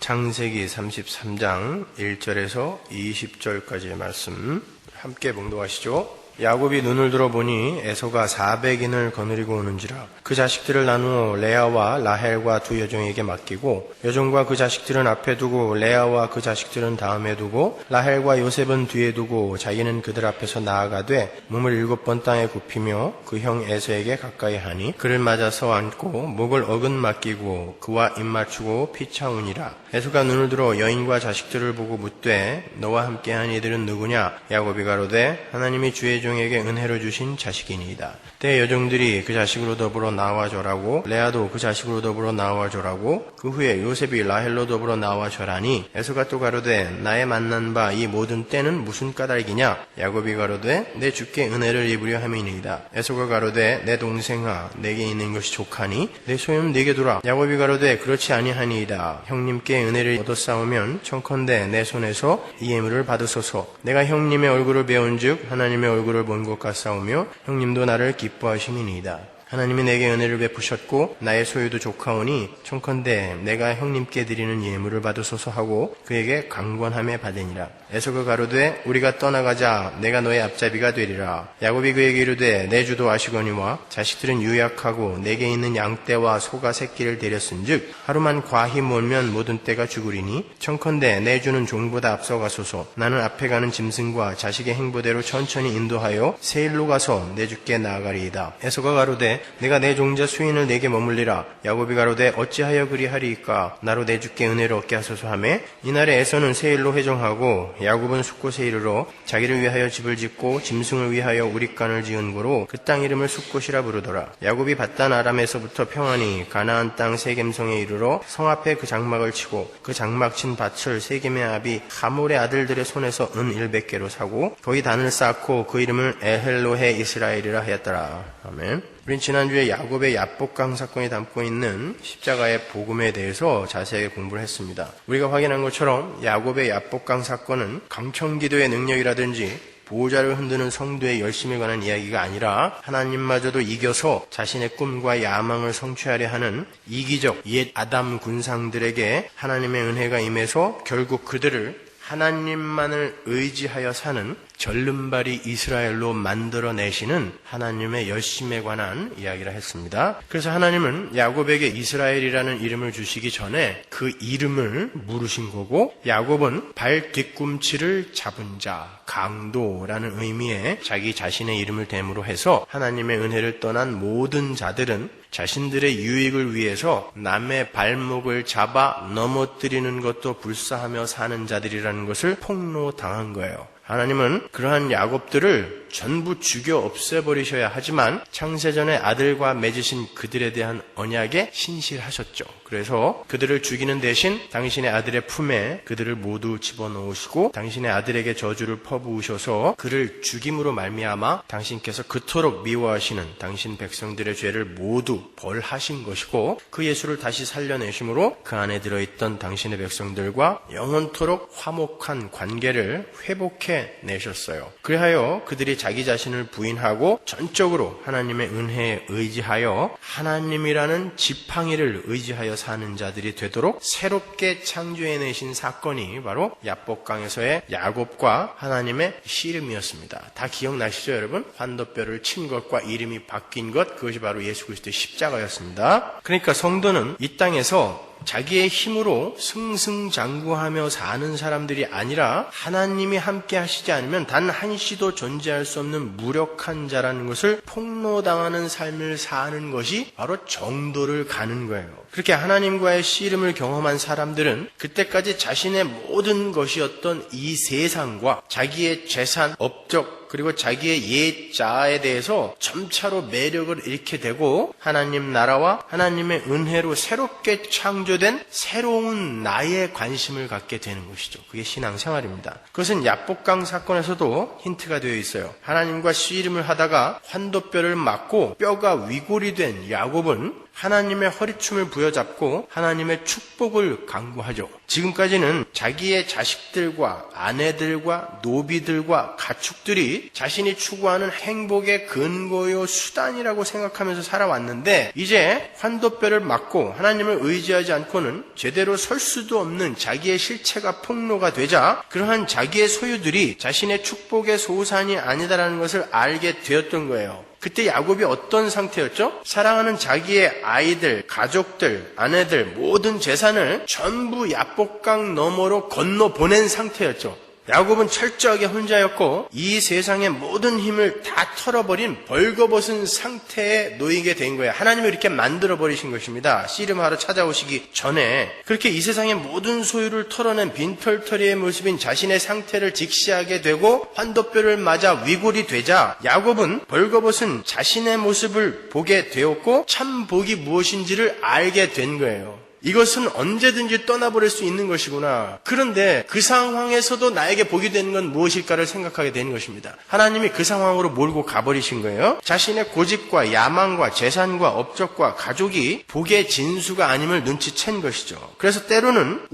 창세기 33장 1절에서 20절까지의 말씀 함께 봉독하시죠. 야곱이 눈을 들어보니 에서가 400인을 거느리고 오는지라. 그 자식들을 나누어 레아와 라헬과 두 여종에게 맡기고 여종과 그 자식들은 앞에 두고 레아와 그 자식들은 다음에 두고 라헬과 요셉은 뒤에 두고 자기는 그들 앞에서 나아가되 몸을 7번 땅에 굽히며 그 형 에서에게 가까이 하니 그를 맞아서 안고 목을 어긋 맡기고 그와 입 맞추고 피차우니라. 에서가 눈을 들어 여인과 자식들을 보고 묻되 너와 함께한 이들은 누구냐? 야곱이 가로되 하나님이 주의 종에게 은혜로 주신 자식이니이다. 때 여종들이 그 자식으로 더불어 나와줘라고 레아도 그 자식으로 더불어 나와줘라고 그 후에 요셉이 라헬로 더불어 나와줘라니 에서가 또 가로되 나의 만난 바 이 모든 때는 무슨 까닭이냐? 야곱이 가로되 내 주께 은혜를 입으려 함이니이다. 에서가 가로되 내 동생아 내게 있는 것이 족하니 내 소유는 네게 두라. 야곱이 가로되 그렇지 아니하니이다. 형님께 은혜를 얻었사오면 청컨대 내 손에서 이 예물을 받으소서. 내가 형님의 얼굴을 배운즉 하나님의 얼굴을 본 것 같사오며 형님도 나를 기뻐하심이니이다. 하나님이 내게 은혜를 베푸셨고 나의 소유도 족하오니 청컨대 내가 형님께 드리는 예물을 받으소서 하고 그에게 강권함에 받으니라. 에서가 가로되 우리가 떠나가자. 내가 너의 앞잡이가 되리라. 야곱이 그에게 이르되 내 주도 아시거니와 자식들은 유약하고 내게 있는 양떼와 소가 새끼를 데렸은즉 하루만 과히 몰면 모든 떼가 죽으리니 청컨대 내 주는 종보다 앞서가소서. 나는 앞에 가는 짐승과 자식의 행보대로 천천히 인도하여 세일로 가서 내 주께 나아가리이다. 에서가 가로되 내가 내 종자 수인을 내게 머물리라. 야곱이 가로되 어찌하여 그리하리이까? 나로 내 주께 은혜를 얻게 하소서 하매 이날에 에서는 세일로 회정하고 야곱은 숫곳에 이르러 자기를 위하여 집을 짓고 짐승을 위하여 우릿간을 지은 고로 그 땅 이름을 숫곳이라 부르더라. 야곱이 밧단 아람에서부터 평안히 가나안 땅 세겜성에 이르러 성 앞에 그 장막을 치고 그 장막 친 밭을 세겜의 아비 하몰의 아들들의 손에서 은 100개로 사고 거기 단을 쌓고 그 이름을 에헬로헤 이스라엘이라 하였더라. 아멘. 우린 지난주에 야곱의 야복강 사건이 담고 있는 십자가의 복음에 대해서 자세하게 공부를 했습니다. 우리가 확인한 것처럼 야곱의 야복강 사건은 강청기도의 능력이라든지 보호자를 흔드는 성도의 열심에 관한 이야기가 아니라 하나님마저도 이겨서 자신의 꿈과 야망을 성취하려 하는 이기적 옛 아담 군상들에게 하나님의 은혜가 임해서 결국 그들을 하나님만을 의지하여 사는 절름발이 이스라엘로 만들어내시는 하나님의 열심에 관한 이야기를 했습니다. 그래서 하나님은 야곱에게 이스라엘이라는 이름을 주시기 전에 그 이름을 물으신 거고 야곱은 발 뒤꿈치를 잡은 자, 강도라는 의미의 자기 자신의 이름을 대무로 해서 하나님의 은혜를 떠난 모든 자들은 자신들의 유익을 위해서 남의 발목을 잡아 넘어뜨리는 것도 불사하며 사는 자들이라는 것을 폭로당한 거예요. 하나님은 그러한 야곱들을 전부 죽여 없애버리셔야 하지만 창세전에 아들과 맺으신 그들에 대한 언약에 신실하셨죠. 그래서 그들을 죽이는 대신 당신의 아들의 품에 그들을 모두 집어넣으시고 당신의 아들에게 저주를 퍼부으셔서 그를 죽임으로 말미암아 당신께서 그토록 미워하시는 당신 백성들의 죄를 모두 벌하신 것이고 그 예수를 다시 살려내심으로 그 안에 들어있던 당신의 백성들과 영원토록 화목한 관계를 회복해 내셨어요. 그리하여 그들이 자기 자신을 부인하고 전적으로 하나님의 은혜에 의지하여 하나님이라는 지팡이를 의지하여 사는 자들이 되도록 새롭게 창조해내신 사건이 바로 야복강에서의 야곱과 하나님의 씨름이었습니다. 다 기억나시죠 여러분? 환도뼈를 친 것과 이름이 바뀐 것, 그것이 바로 예수 그리스도의 십자가였습니다. 그러니까 성도는 이 땅에서 자기의 힘으로 승승장구하며 사는 사람들이 아니라 하나님이 함께 하시지 않으면 단 한시도 존재할 수 없는 무력한 자라는 것을 폭로당하는 삶을 사는 것이 바로 정도를 가는 거예요. 그렇게 하나님과의 씨름을 경험한 사람들은 그때까지 자신의 모든 것이었던 이 세상과 자기의 재산, 업적, 그리고 자기의 옛 자아에 대해서 점차로 매력을 잃게 되고 하나님 나라와 하나님의 은혜로 새롭게 창조된 새로운 나에 관심을 갖게 되는 것이죠. 그게 신앙생활입니다. 그것은 야복강 사건에서도 힌트가 되어 있어요. 하나님과 씨름을 하다가 환도뼈를 맞고 뼈가 위골이 된 야곱은 하나님의 허리춤을 부여잡고 하나님의 축복을 강구하죠. 지금까지는 자기의 자식들과 아내들과 노비들과 가축들이 자신이 추구하는 행복의 근거요 수단이라고 생각하면서 살아왔는데, 이제 환도뼈를 맞고 하나님을 의지하지 않고는 제대로 설 수도 없는 자기의 실체가 폭로가 되자 그러한 자기의 소유들이 자신의 축복의 소산이 아니다라는 것을 알게 되었던 거예요. 그때 야곱이 어떤 상태였죠? 사랑하는 자기의 아이들, 가족들, 아내들, 모든 재산을 전부 야복강 너머로 건너 보낸 상태였죠. 야곱은 철저하게 혼자였고 이 세상의 모든 힘을 다 털어버린 벌거벗은 상태에 놓이게 된 거예요. 하나님이 이렇게 만들어버리신 것입니다. 씨름하러 찾아오시기 전에 그렇게 이 세상의 모든 소유를 털어낸 빈털터리의 모습인 자신의 상태를 직시하게 되고 환도뼈를 맞아 위골이 되자 야곱은 벌거벗은 자신의 모습을 보게 되었고 참 복이 무엇인지를 알게 된 거예요. 이것은 언제든지 떠나버릴 수 있는 것이구나. 그런데 그 상황에서도 나에게 복이 되는 건 무엇일까를 생각하게 되는 것입니다. 하나님이 그 상황으로 몰고 가버리신 거예요. 자신의 고집과 야망과 재산과 업적과 가족이 복의 진수가 아님을 눈치챈 것이죠. 그래서 때로는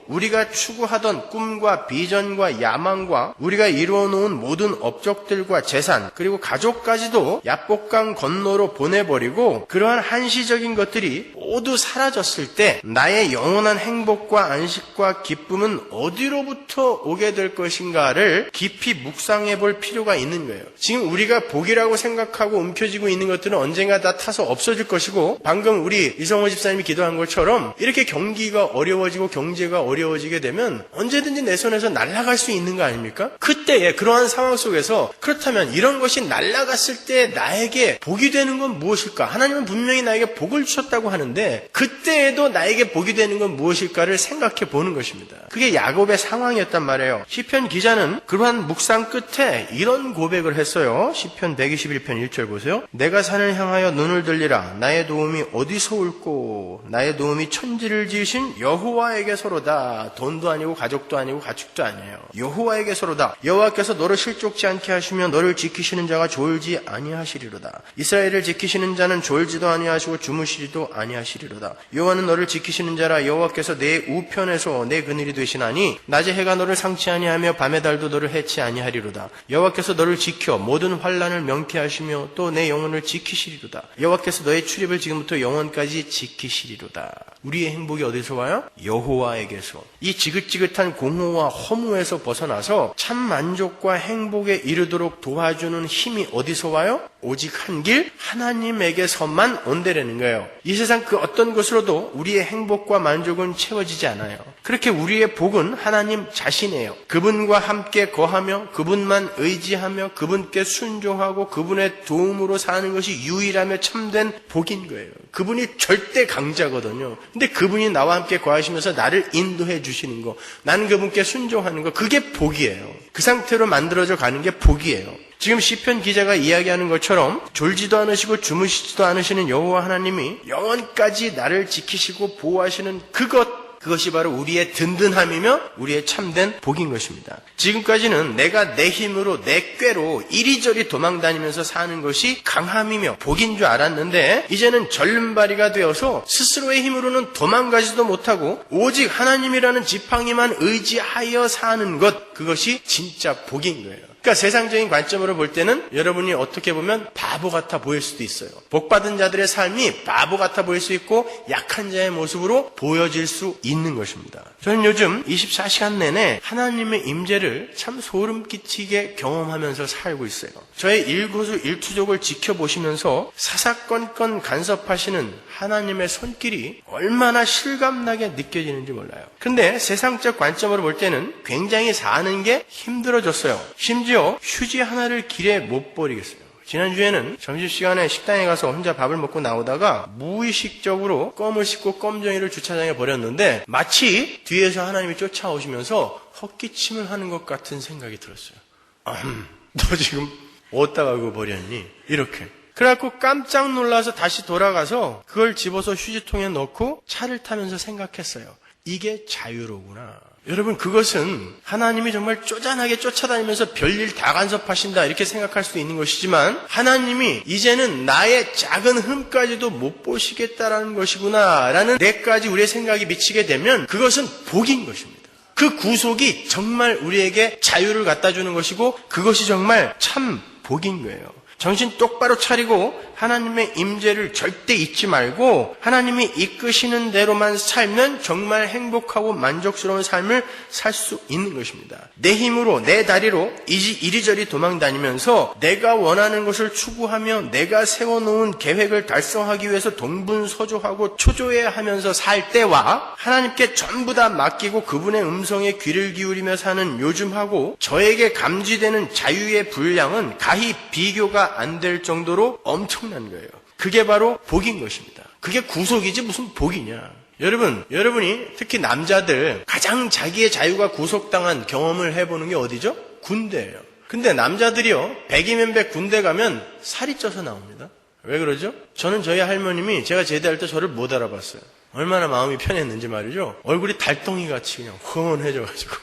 우리가 추구하던 꿈과 비전과 야망과 우리가 이루어놓은 모든 업적들과 재산 그리고 가족까지도 야복강 건너로 보내버리고 그러한 한시적인 것들이 모두 사라졌을 때 나의 영원한 행복과 안식과 기쁨은 어디로부터 오게 될 것인가를 깊이 묵상해 볼 필요가 있는 거예요. 지금 우리가 복이라고 생각하고 움켜쥐고 있는 것들은 언젠가 다 타서 없어질 것이고, 방금 우리 이성호 집사님이 기도한 것처럼 이렇게 경기가 어려워지고 경제가 어려워지게 되면 언제든지 내 손에서 날아갈 수 있는 거 아닙니까? 그때에 그러한 상황 속에서 그렇다면 이런 것이 날아갔을 때 나에게 복이 되는 건 무엇일까? 하나님은 분명히 나에게 복을 주셨다고 하는데 그때에도 나에게 복이 되는 건 무엇일까를 생각해 보는 것입니다. 그게 야곱의 상황이었단 말이에요. 시편 기자는 그러한 묵상 끝에 이런 고백을 했어요. 시편 121편 1절 보세요. 내가 산을 향하여 눈을 들리라. 나의 도움이 어디서 올꼬? 나의 도움이 천지를 지으신 여호와에게서로다. 돈도 아니고 가족도 아니고 가축도 아니에요. 여호와에게서로다. 여호와께서 너를 실족지 않게 하시며 너를 지키시는 자가 졸지 아니하시리로다. 이스라엘을 지키시는 자는 졸지도 아니하시고 주무시지도 아니하시리로다. 여호와는 너를 지키시는 자라. 여호와께서 내 우편에서 내 그늘이 되시나니 낮에 해가 너를 상치 아니하며 밤의 달도 너를 해치 아니하리로다. 여호와께서 너를 지켜 모든 환난을 명쾌하시며 또 내 영혼을 지키시리로다. 여호와께서 너의 출입을 지금부터 영원까지 지키시리로다. 우리의 행복이 어디서 와요? 여호와에게서. 이 지긋지긋한 공허와 허무에서 벗어나서 참 만족과 행복에 이르도록 도와주는 힘이 어디서 와요? 오직 한 길 하나님에게서만 온다라는 거예요. 이 세상 그 어떤 것으로도 우리의 행복과 만족은 채워지지 않아요. 그렇게 우리의 복은 하나님 자신이에요. 그분과 함께 거하며 그분만 의지하며 그분께 순종하고 그분의 도움으로 사는 것이 유일하며 참된 복인 거예요. 그분이 절대 강자거든요. 근데 그분이 나와 함께 거하시면서 나를 인도해 주시는 거, 나는 그분께 순종하는 거, 그게 복이에요. 그 상태로 만들어져 가는 게 복이에요. 지금 시편 기자가 이야기하는 것처럼 졸지도 않으시고 주무시지도 않으시는 여호와 하나님이 영원까지 나를 지키시고 보호하시는 그것이 바로 우리의 든든함이며 우리의 참된 복인 것입니다. 지금까지는 내가 내 힘으로 내 꾀로 이리저리 도망다니면서 사는 것이 강함이며 복인 줄 알았는데 이제는 절름발이가 되어서 스스로의 힘으로는 도망가지도 못하고 오직 하나님이라는 지팡이만 의지하여 사는 것, 그것이 진짜 복인 거예요. 그러니까 세상적인 관점으로 볼 때는 여러분이 어떻게 보면 바보 같아 보일 수도 있어요. 복받은 자들의 삶이 바보 같아 보일 수 있고 약한 자의 모습으로 보여질 수 있는 것입니다. 저는 요즘 24시간 내내 하나님의 임재를 참 소름 끼치게 경험하면서 살고 있어요. 저의 일거수 일투족을 지켜보시면서 사사건건 간섭하시는 하나님의 손길이 얼마나 실감나게 느껴지는지 몰라요. 근데 세상적 관점으로 볼 때는 굉장히 사는 게 힘들어졌어요. 심지어 휴지 하나를 길에 못 버리겠어요. 지난주에는 점심시간에 식당에 가서 혼자 밥을 먹고 나오다가 무의식적으로 껌을 씹고 껌정이를 주차장에 버렸는데 마치 뒤에서 하나님이 쫓아오시면서 헛기침을 하는 것 같은 생각이 들었어요. 너 지금 어디다가 그거 버렸니? 이렇게. 그래갖고 깜짝 놀라서 다시 돌아가서 그걸 집어서 휴지통에 넣고 차를 타면서 생각했어요. 이게 자유로구나. 여러분, 그것은 하나님이 정말 쪼잔하게 쫓아다니면서 별일 다 간섭하신다 이렇게 생각할 수도 있는 것이지만, 하나님이 이제는 나의 작은 흠까지도 못 보시겠다라는 것이구나 라는 데까지 우리의 생각이 미치게 되면 그것은 복인 것입니다. 그 구속이 정말 우리에게 자유를 갖다 주는 것이고, 그것이 정말 참 복인 거예요. 정신 똑바로 차리고 하나님의 임재를 절대 잊지 말고 하나님이 이끄시는 대로만 살면 정말 행복하고 만족스러운 삶을 살 수 있는 것입니다. 내 힘으로, 내 다리로 이리저리 도망다니면서 내가 원하는 것을 추구하며 내가 세워놓은 계획을 달성하기 위해서 동분서주하고 초조해하면서 살 때와 하나님께 전부 다 맡기고 그분의 음성에 귀를 기울이며 사는 요즘하고 저에게 감지되는 자유의 분량은 가히 비교가 안 될 정도로 엄청난 거예요. 그게 바로 복인 것입니다. 그게 구속이지 무슨 복이냐. 여러분이 특히 남자들 가장 자기의 자유가 구속당한 경험을 해보는 게 어디죠? 군대예요. 근데 남자들이요, 100이면 100 군대 가면 살이 쪄서 나옵니다. 왜 그러죠? 저는 저희 할머님이 제가 제대할 때 저를 못 알아봤어요. 얼마나 마음이 편했는지 말이죠. 얼굴이 달덩이같이 그냥 훤해져가지고.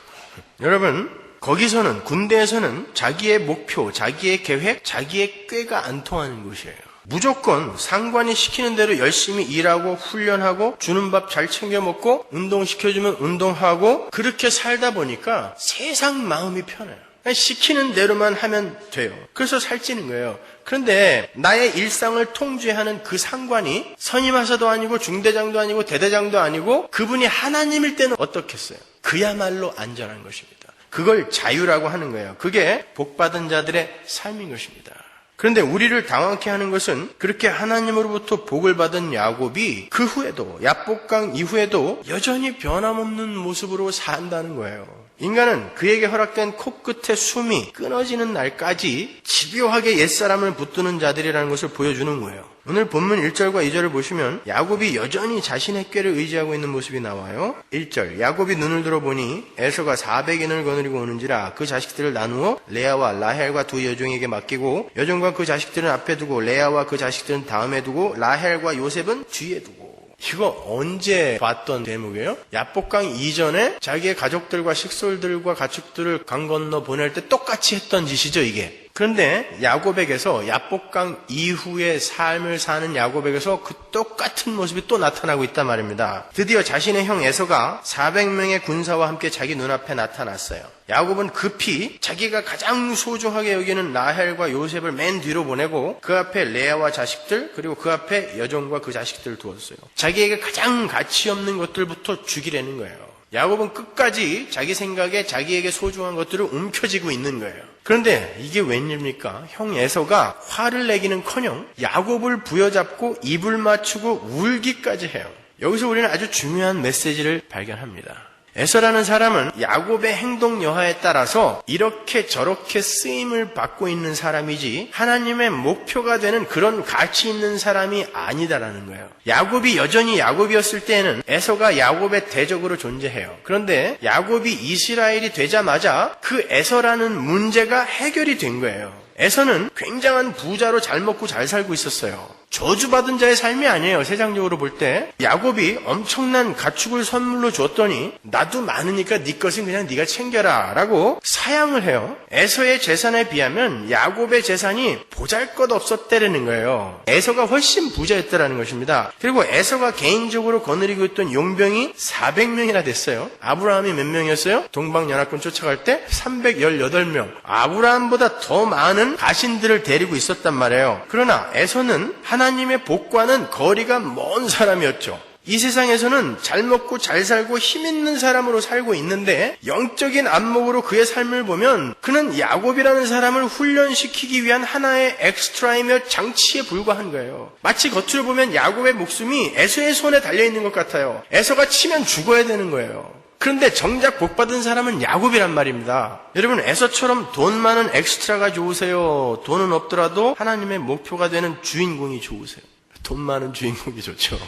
여러분, 거기서는, 군대에서는 자기의 목표, 자기의 계획, 자기의 꾀가 안 통하는 곳이에요. 무조건 상관이 시키는 대로 열심히 일하고 훈련하고 주는 밥 잘 챙겨 먹고 운동시켜주면 운동하고 그렇게 살다 보니까 세상 마음이 편해요. 그냥 시키는 대로만 하면 돼요. 그래서 살찌는 거예요. 그런데 나의 일상을 통제하는 그 상관이 선임하사도 아니고 중대장도 아니고 대대장도 아니고 그분이 하나님일 때는 어떻겠어요? 그야말로 안전한 것입니다. 그걸 자유라고 하는 거예요. 그게 복받은 자들의 삶인 것입니다. 그런데 우리를 당황케 하는 것은 그렇게 하나님으로부터 복을 받은 야곱이 그 후에도, 야복강 이후에도 여전히 변함없는 모습으로 산다는 거예요. 인간은 그에게 허락된 코끝의 숨이 끊어지는 날까지 집요하게 옛사람을 붙드는 자들이라는 것을 보여주는 거예요. 오늘 본문 1절과 2절을 보시면 야곱이 여전히 자신의 꾀를 의지하고 있는 모습이 나와요. 1절, 야곱이 눈을 들어보니 에서가 400인을 거느리고 오는지라 그 자식들을 나누어 레아와 라헬과 두 여종에게 맡기고 여종과 그 자식들은 앞에 두고 레아와 그 자식들은 다음에 두고 라헬과 요셉은 뒤에 두고. 이거 언제 봤던 대목이에요? 야복강 이전에 자기의 가족들과 식솔들과 가축들을 강 건너 보낼 때 똑같이 했던 짓이죠, 이게. 그런데 야곱에게서, 야복강 이후의 삶을 사는 야곱에게서 그 똑같은 모습이 또 나타나고 있단 말입니다. 드디어 자신의 형 에서가 400명의 군사와 함께 자기 눈앞에 나타났어요. 야곱은 급히 자기가 가장 소중하게 여기는 라헬과 요셉을 맨 뒤로 보내고 그 앞에 레아와 자식들, 그리고 그 앞에 여종과 그 자식들을 두었어요. 자기에게 가장 가치 없는 것들부터 죽이려는 거예요. 야곱은 끝까지 자기 생각에 자기에게 소중한 것들을 움켜쥐고 있는 거예요. 그런데 이게 웬일입니까? 형 에서가 화를 내기는커녕 야곱을 부여잡고 입을 맞추고 울기까지 해요. 여기서 우리는 아주 중요한 메시지를 발견합니다. 에서라는 사람은 야곱의 행동 여하에 따라서 이렇게 저렇게 쓰임을 받고 있는 사람이지 하나님의 목표가 되는 그런 가치 있는 사람이 아니다라는 거예요. 야곱이 여전히 야곱이었을 때에는 에서가 야곱의 대적으로 존재해요. 그런데 야곱이 이스라엘이 되자마자 그 에서라는 문제가 해결이 된 거예요. 에서는 굉장한 부자로 잘 먹고 잘 살고 있었어요. 저주받은 자의 삶이 아니에요. 세상적으로 볼 때 야곱이 엄청난 가축을 선물로 줬더니 나도 많으니까 네 것은 그냥 네가 챙겨라 라고 사양을 해요. 에서의 재산에 비하면 야곱의 재산이 보잘것없었다라는 거예요. 에서가 훨씬 부자였다라는 것입니다. 그리고 에서가 개인적으로 거느리고 있던 용병이 400명이나 됐어요. 아브라함이 몇 명이었어요? 동방연합군 쫓아갈 때 318명. 아브라함보다 더 많은 가신들을 데리고 있었단 말이에요. 그러나 에서는 하나님의 복과는 거리가 먼 사람이었죠. 이 세상에서는 잘 먹고 잘 살고 힘 있는 사람으로 살고 있는데 영적인 안목으로 그의 삶을 보면 그는 야곱이라는 사람을 훈련시키기 위한 하나의 엑스트라이며 장치에 불과한 거예요. 마치 겉으로 보면 야곱의 목숨이 에서의 손에 달려있는 것 같아요. 에서가 치면 죽어야 되는 거예요. 그런데 정작 복받은 사람은 야곱이란 말입니다. 여러분, 에서처럼 돈 많은 엑스트라가 좋으세요? 돈은 없더라도 하나님의 목표가 되는 주인공이 좋으세요? 돈 많은 주인공이 좋죠.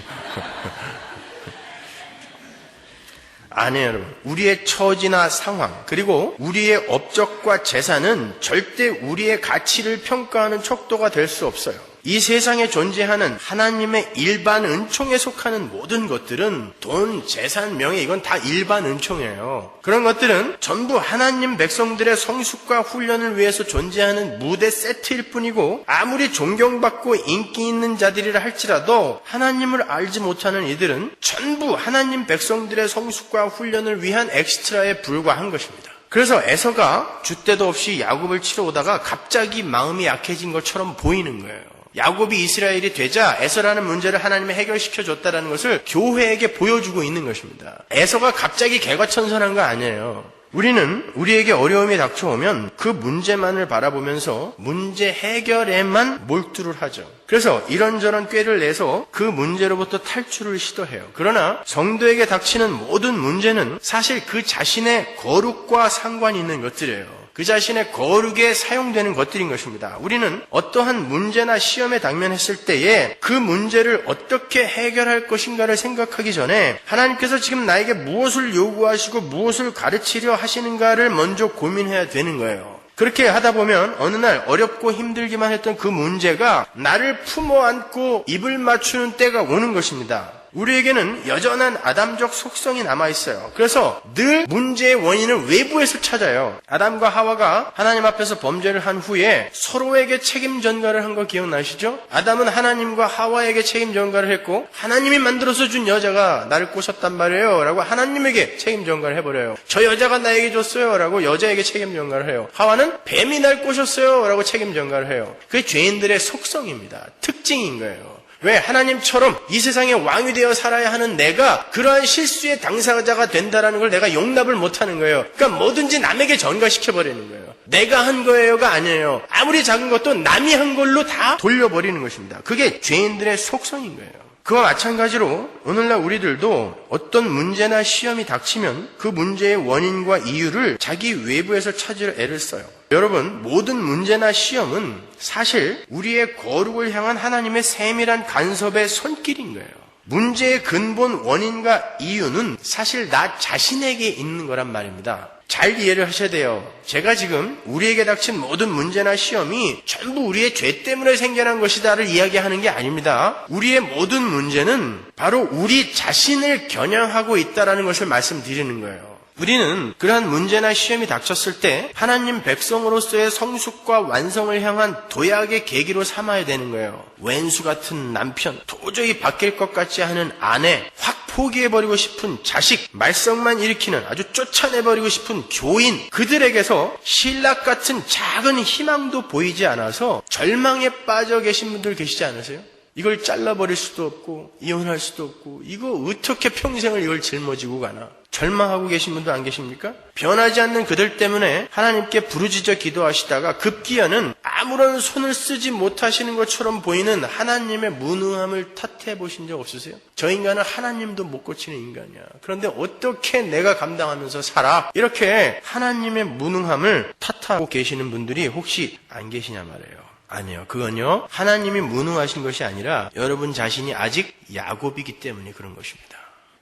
아니에요, 여러분. 우리의 처지나 상황, 그리고 우리의 업적과 재산은 절대 우리의 가치를 평가하는 척도가 될 수 없어요. 이 세상에 존재하는 하나님의 일반 은총에 속하는 모든 것들은 돈, 재산, 명예 이건 다 일반 은총이에요. 그런 것들은 전부 하나님 백성들의 성숙과 훈련을 위해서 존재하는 무대 세트일 뿐이고 아무리 존경받고 인기 있는 자들이라 할지라도 하나님을 알지 못하는 이들은 전부 하나님 백성들의 성숙과 훈련을 위한 엑스트라에 불과한 것입니다. 그래서 에서가 줏대도 없이 야곱을 치러 오다가 갑자기 마음이 약해진 것처럼 보이는 거예요. 야곱이 이스라엘이 되자 에서라는 문제를 하나님이 해결시켜줬다는 것을 교회에게 보여주고 있는 것입니다. 에서가 갑자기 개과천선한 거 아니에요. 우리는 우리에게 어려움이 닥쳐오면 그 문제만을 바라보면서 문제 해결에만 몰두를 하죠. 그래서 이런저런 꾀를 내서 그 문제로부터 탈출을 시도해요. 그러나 성도에게 닥치는 모든 문제는 사실 그 자신의 거룩과 상관이 있는 것들이에요. 그 자신의 거룩에 사용되는 것들인 것입니다. 우리는 어떠한 문제나 시험에 당면했을 때에 그 문제를 어떻게 해결할 것인가를 생각하기 전에 하나님께서 지금 나에게 무엇을 요구하시고 무엇을 가르치려 하시는가를 먼저 고민해야 되는 거예요. 그렇게 하다 보면 어느 날 어렵고 힘들기만 했던 그 문제가 나를 품어 안고 입을 맞추는 때가 오는 것입니다. 우리에게는 여전한 아담적 속성이 남아있어요. 그래서 늘 문제의 원인을 외부에서 찾아요. 아담과 하와가 하나님 앞에서 범죄를 한 후에 서로에게 책임 전가를 한 거 기억나시죠? 아담은 하나님과 하와에게 책임 전가를 했고 하나님이 만들어서 준 여자가 나를 꼬셨단 말이에요 라고 하나님에게 책임 전가를 해버려요. 저 여자가 나에게 줬어요 라고 여자에게 책임 전가를 해요. 하와는 뱀이 날 꼬셨어요 라고 책임 전가를 해요. 그게 죄인들의 속성입니다. 특징인 거예요. 왜 하나님처럼 이 세상의 왕이 되어 살아야 하는 내가 그러한 실수의 당사자가 된다는 걸 내가 용납을 못하는 거예요. 그러니까 뭐든지 남에게 전가시켜버리는 거예요. 내가 한 거예요가 아니에요. 아무리 작은 것도 남이 한 걸로 다 돌려버리는 것입니다. 그게 죄인들의 속성인 거예요. 그와 마찬가지로 오늘날 우리들도 어떤 문제나 시험이 닥치면 그 문제의 원인과 이유를 자기 외부에서 찾으려 애를 써요. 여러분, 모든 문제나 시험은 사실 우리의 거룩을 향한 하나님의 세밀한 간섭의 손길인 거예요. 문제의 근본 원인과 이유는 사실 나 자신에게 있는 거란 말입니다. 잘 이해를 하셔야 돼요. 제가 지금 우리에게 닥친 모든 문제나 시험이 전부 우리의 죄 때문에 생겨난 것이다를 이야기하는 게 아닙니다. 우리의 모든 문제는 바로 우리 자신을 겨냥하고 있다는 것을 말씀드리는 거예요. 우리는 그러한 문제나 시험이 닥쳤을 때 하나님 백성으로서의 성숙과 완성을 향한 도약의 계기로 삼아야 되는 거예요. 왼수 같은 남편, 도저히 바뀔 것 같지 않은 아내, 확 포기해버리고 싶은 자식, 말썽만 일으키는 아주 쫓아내버리고 싶은 교인, 그들에게서 신락 같은 작은 희망도 보이지 않아서 절망에 빠져 계신 분들 계시지 않으세요? 이걸 잘라버릴 수도 없고 이혼할 수도 없고 이거 어떻게 평생을 이걸 짊어지고 가나? 절망하고 계신 분도 안 계십니까? 변하지 않는 그들 때문에 하나님께 부르짖어 기도하시다가 급기야는 아무런 손을 쓰지 못하시는 것처럼 보이는 하나님의 무능함을 탓해 보신 적 없으세요? 저 인간은 하나님도 못 고치는 인간이야. 그런데 어떻게 내가 감당하면서 살아? 이렇게 하나님의 무능함을 탓하고 계시는 분들이 혹시 안 계시냐 말이에요. 아니요. 그건요. 하나님이 무능하신 것이 아니라 여러분 자신이 아직 야곱이기 때문에 그런 것입니다.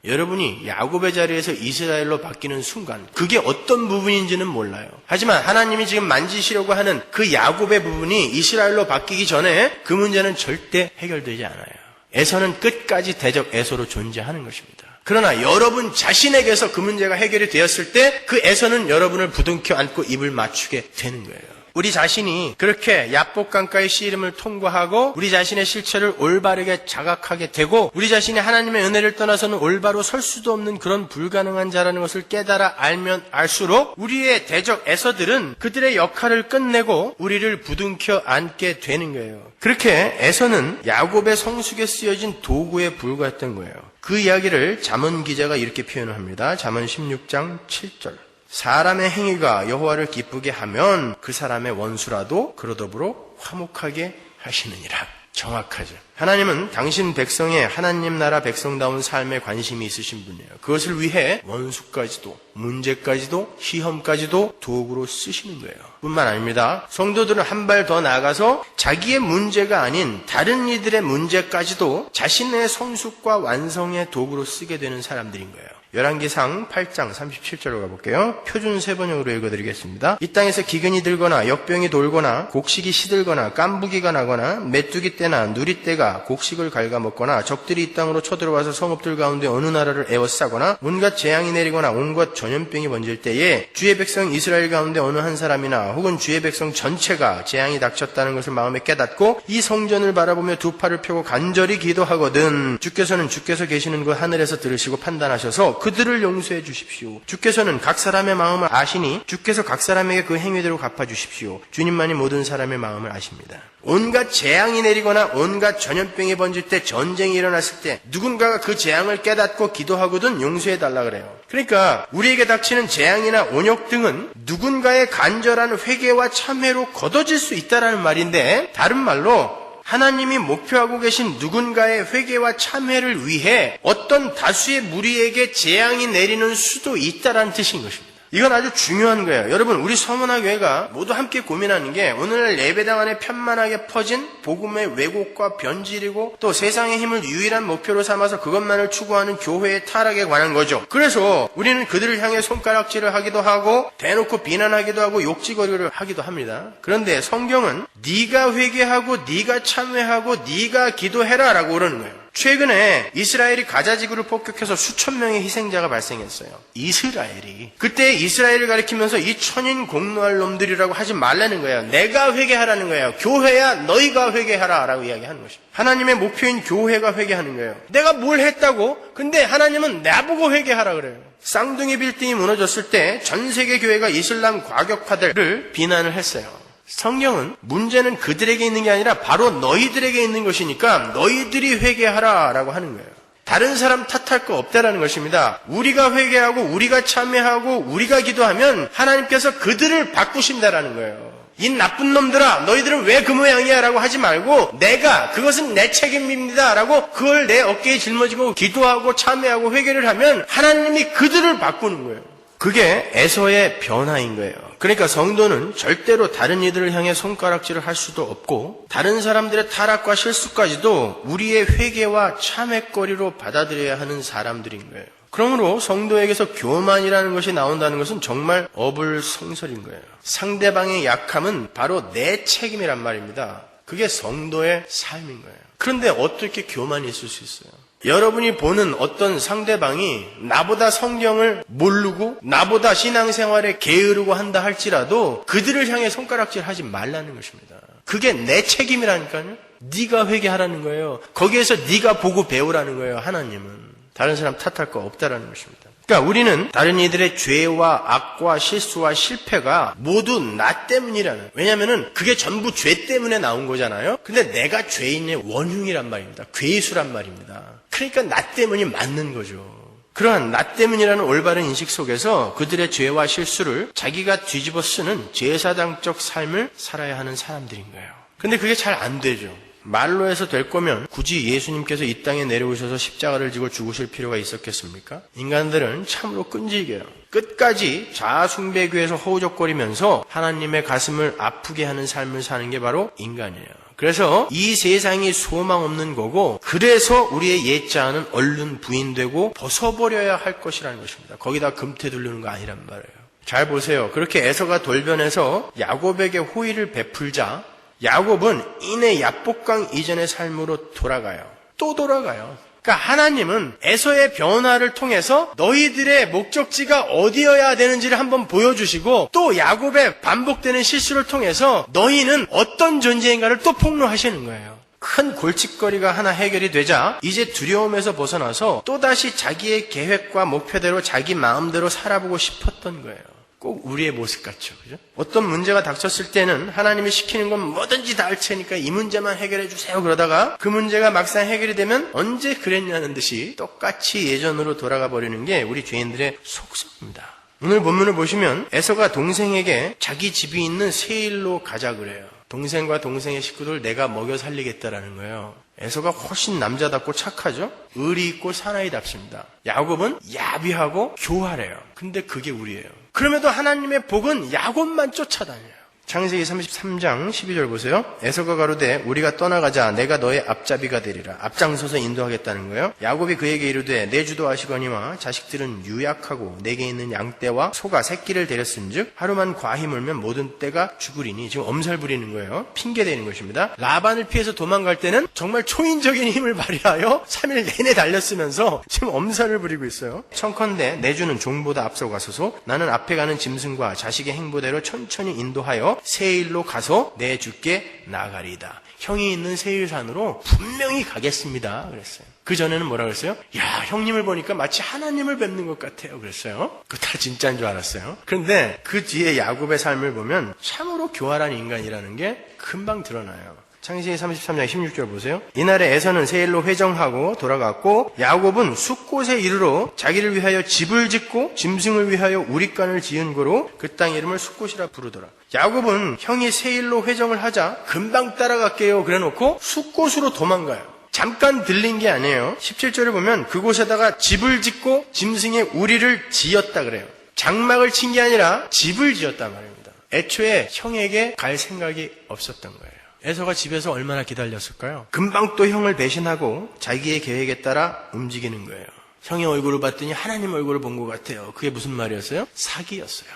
여러분이 야곱의 자리에서 이스라엘로 바뀌는 순간 그게 어떤 부분인지는 몰라요. 하지만 하나님이 지금 만지시려고 하는 그 야곱의 부분이 이스라엘로 바뀌기 전에 그 문제는 절대 해결되지 않아요. 에서는 끝까지 대적 에서로 존재하는 것입니다. 그러나 여러분 자신에게서 그 문제가 해결이 되었을 때 그 에서는 여러분을 부둥켜 안고 입을 맞추게 되는 거예요. 우리 자신이 그렇게 야복강가의 씨름을 통과하고 우리 자신의 실체를 올바르게 자각하게 되고 우리 자신이 하나님의 은혜를 떠나서는 올바로 설 수도 없는 그런 불가능한 자라는 것을 깨달아 알면 알수록 우리의 대적 에서들은 그들의 역할을 끝내고 우리를 부둥켜 안게 되는 거예요. 그렇게 에서는 야곱의 성숙에 쓰여진 도구에 불과했던 거예요. 그 이야기를 잠언 기자가 이렇게 표현을 합니다. 잠언 16장 7절. 사람의 행위가 여호와를 기쁘게 하면 그 사람의 원수라도 그로 더불어 화목하게 하시느니라. 정확하죠. 하나님은 당신 백성의 하나님 나라 백성다운 삶에 관심이 있으신 분이에요. 그것을 위해 원수까지도 문제까지도 시험까지도 도구로 쓰시는 거예요. 뿐만 아닙니다. 성도들은 한 발 더 나아가서 자기의 문제가 아닌 다른 이들의 문제까지도 자신의 성숙과 완성의 도구로 쓰게 되는 사람들인 거예요. 열왕기상 8장 37절로 가볼게요. 표준 세번역으로 읽어드리겠습니다. 이 땅에서 기근이 들거나 역병이 돌거나 곡식이 시들거나 깐부기가 나거나 메뚜기 때나 누리 때가 곡식을 갉아먹거나 적들이 이 땅으로 쳐들어와서 성읍들 가운데 어느 나라를 에워싸거나 온갖 재앙이 내리거나 온갖 전염병이 번질 때에 주의 백성 이스라엘 가운데 어느 한 사람이나 혹은 주의 백성 전체가 재앙이 닥쳤다는 것을 마음에 깨닫고 이 성전을 바라보며 두 팔을 펴고 간절히 기도하거든 주께서는 주께서 계시는 그 하늘에서 들으시고 판단하셔서 그들을 용서해 주십시오. 주께서는 각 사람의 마음을 아시니 주께서 각 사람에게 그 행위대로 갚아주십시오. 주님만이 모든 사람의 마음을 아십니다. 온갖 재앙이 내리거나 온갖 전염병이 번질 때, 전쟁이 일어났을 때 누군가가 그 재앙을 깨닫고 기도하거든 용서해 달라 그래요. 그러니까 우리에게 닥치는 재앙이나 온역 등은 누군가의 간절한 회개와 참회로 걷어질 수 있다는 말인데, 다른 말로 하나님이 목표하고 계신 누군가의 회개와 참회를 위해 어떤 다수의 무리에게 재앙이 내리는 수도 있다라는 뜻인 것입니다. 이건 아주 중요한 거예요. 여러분, 우리 서문화교회가 모두 함께 고민하는 게 오늘날 예배당 안에 편만하게 퍼진 복음의 왜곡과 변질이고 또 세상의 힘을 유일한 목표로 삼아서 그것만을 추구하는 교회의 타락에 관한 거죠. 그래서 우리는 그들을 향해 손가락질을 하기도 하고 대놓고 비난하기도 하고 욕지거리를 하기도 합니다. 그런데 성경은 네가 회개하고 네가 참회하고 네가 기도해라 라고 그러는 거예요. 최근에 이스라엘이 가자지구를 폭격해서 수천 명의 희생자가 발생했어요. 이스라엘이. 그때 이스라엘을 가리키면서 이 천인 공노할 놈들이라고 하지 말라는 거예요. 내가 회개하라는 거예요. 교회야 너희가 회개하라 라고 이야기하는 것입니다. 하나님의 목표인 교회가 회개하는 거예요. 내가 뭘 했다고? 근데 하나님은 나보고 회개하라 그래요. 쌍둥이 빌딩이 무너졌을 때 전 세계 교회가 이슬람 과격파들을 비난을 했어요. 성경은 문제는 그들에게 있는 게 아니라 바로 너희들에게 있는 것이니까 너희들이 회개하라 라고 하는 거예요. 다른 사람 탓할 거 없다라는 것입니다. 우리가 회개하고 우리가 참회하고 우리가 기도하면 하나님께서 그들을 바꾸신다라는 거예요. 이 나쁜 놈들아 너희들은 왜 그 모양이야 라고 하지 말고 내가 그것은 내 책임입니다 라고 그걸 내 어깨에 짊어지고 기도하고 참회하고 회개를 하면 하나님이 그들을 바꾸는 거예요. 그게 에서의 변화인 거예요. 그러니까 성도는 절대로 다른 이들을 향해 손가락질을 할 수도 없고 다른 사람들의 타락과 실수까지도 우리의 회개와 참회거리로 받아들여야 하는 사람들인 거예요. 그러므로 성도에게서 교만이라는 것이 나온다는 것은 정말 어불성설인 거예요. 상대방의 약함은 바로 내 책임이란 말입니다. 그게 성도의 삶인 거예요. 그런데 어떻게 교만이 있을 수 있어요? 여러분이 보는 어떤 상대방이 나보다 성경을 모르고 나보다 신앙생활에 게으르고 한다 할지라도 그들을 향해 손가락질 하지 말라는 것입니다. 그게 내 책임이라니까요. 네가 회개하라는 거예요. 거기에서 네가 보고 배우라는 거예요. 하나님은. 다른 사람 탓할 거 없다라는 것입니다. 그러니까 우리는 다른 이들의 죄와 악과 실수와 실패가 모두 나 때문이라는, 왜냐하면 그게 전부 죄 때문에 나온 거잖아요. 근데 내가 죄인의 원흉이란 말입니다. 괴수란 말입니다. 그러니까 나 때문이 맞는 거죠. 그러한 나 때문이라는 올바른 인식 속에서 그들의 죄와 실수를 자기가 뒤집어 쓰는 제사장적 삶을 살아야 하는 사람들인 거예요. 근데 그게 잘 안 되죠. 말로 해서 될 거면 굳이 예수님께서 이 땅에 내려오셔서 십자가를 지고 죽으실 필요가 있었겠습니까? 인간들은 참으로 끈질겨요. 끝까지 자아숭배교에서 허우적거리면서 하나님의 가슴을 아프게 하는 삶을 사는 게 바로 인간이에요. 그래서 이 세상이 소망 없는 거고, 그래서 우리의 옛자아는 얼른 부인되고 벗어버려야 할 것이라는 것입니다. 거기다 금태 두르는 거 아니란 말이에요. 잘 보세요. 그렇게 에서가 돌변해서 야곱에게 호의를 베풀자 야곱은 이내 야복강 이전의 삶으로 돌아가요. 또 돌아가요. 그러니까 하나님은 에서의 변화를 통해서 너희들의 목적지가 어디여야 되는지를 한번 보여주시고 또 야곱의 반복되는 실수를 통해서 너희는 어떤 존재인가를 또 폭로하시는 거예요. 큰 골칫거리가 하나 해결이 되자 이제 두려움에서 벗어나서 또다시 자기의 계획과 목표대로 자기 마음대로 살아보고 싶었던 거예요. 꼭 우리의 모습 같죠. 그죠? 어떤 문제가 닥쳤을 때는 하나님이 시키는 건 뭐든지 다 할 테니까 이 문제만 해결해 주세요. 그러다가 그 문제가 막상 해결이 되면 언제 그랬냐는 듯이 똑같이 예전으로 돌아가 버리는 게 우리 죄인들의 속성입니다. 오늘 본문을 보시면 에서가 동생에게 자기 집이 있는 세일로 가자 그래요. 동생과 동생의 식구들 내가 먹여 살리겠다라는 거예요. 에서가 훨씬 남자답고 착하죠? 의리 있고 사나이답습니다. 야곱은 야비하고 교활해요. 근데 그게 우리예요. 그럼에도 하나님의 복은 야곱만 쫓아다녀요. 창세기 33장 12절 보세요. 에서가 가로되 우리가 떠나가자. 내가 너의 앞잡이가 되리라. 앞장서서 인도하겠다는 거예요. 야곱이 그에게 이르되 내 주도 하시거니와 자식들은 유약하고 내게 있는 양떼와 소가 새끼를 데렸은즉 하루만 과히 물면 모든 떼가 죽으리니. 지금 엄살 부리는 거예요. 핑계대는 것입니다. 라반을 피해서 도망갈 때는 정말 초인적인 힘을 발휘하여 3일 내내 달렸으면서 지금 엄살을 부리고 있어요. 청컨대 내 주는 종보다 앞서가소서. 나는 앞에 가는 짐승과 자식의 행보대로 천천히 인도하여 세일로 가서 내 주께 나가리이다. 형이 있는 세일산으로 분명히 가겠습니다. 그랬어요. 그 전에는 뭐라 그랬어요? 야, 형님을 보니까 마치 하나님을 뵙는 것 같아요. 그랬어요. 그거 다 진짜인 줄 알았어요. 그런데 그 뒤에 야곱의 삶을 보면 참으로 교활한 인간이라는 게 금방 드러나요. 창세기 33장 16절 보세요. 이날에 에서는 세일로 회정하고 돌아갔고 야곱은 숫곳에 이르러 자기를 위하여 집을 짓고 짐승을 위하여 우릿간을 지은 거로 그 땅 이름을 숫곳이라 부르더라. 야곱은 형이 세일로 회정을 하자 금방 따라갈게요 그래놓고 숫곳으로 도망가요. 잠깐 들린 게 아니에요. 17절을 보면 그곳에다가 집을 짓고 짐승의 우리를 지었다 그래요. 장막을 친 게 아니라 집을 지었단 말입니다. 애초에 형에게 갈 생각이 없었던 거예요. 에서가 집에서 얼마나 기다렸을까요? 금방 또 형을 배신하고 자기의 계획에 따라 움직이는 거예요. 형의 얼굴을 봤더니 하나님 얼굴을 본 것 같아요. 그게 무슨 말이었어요? 사기였어요.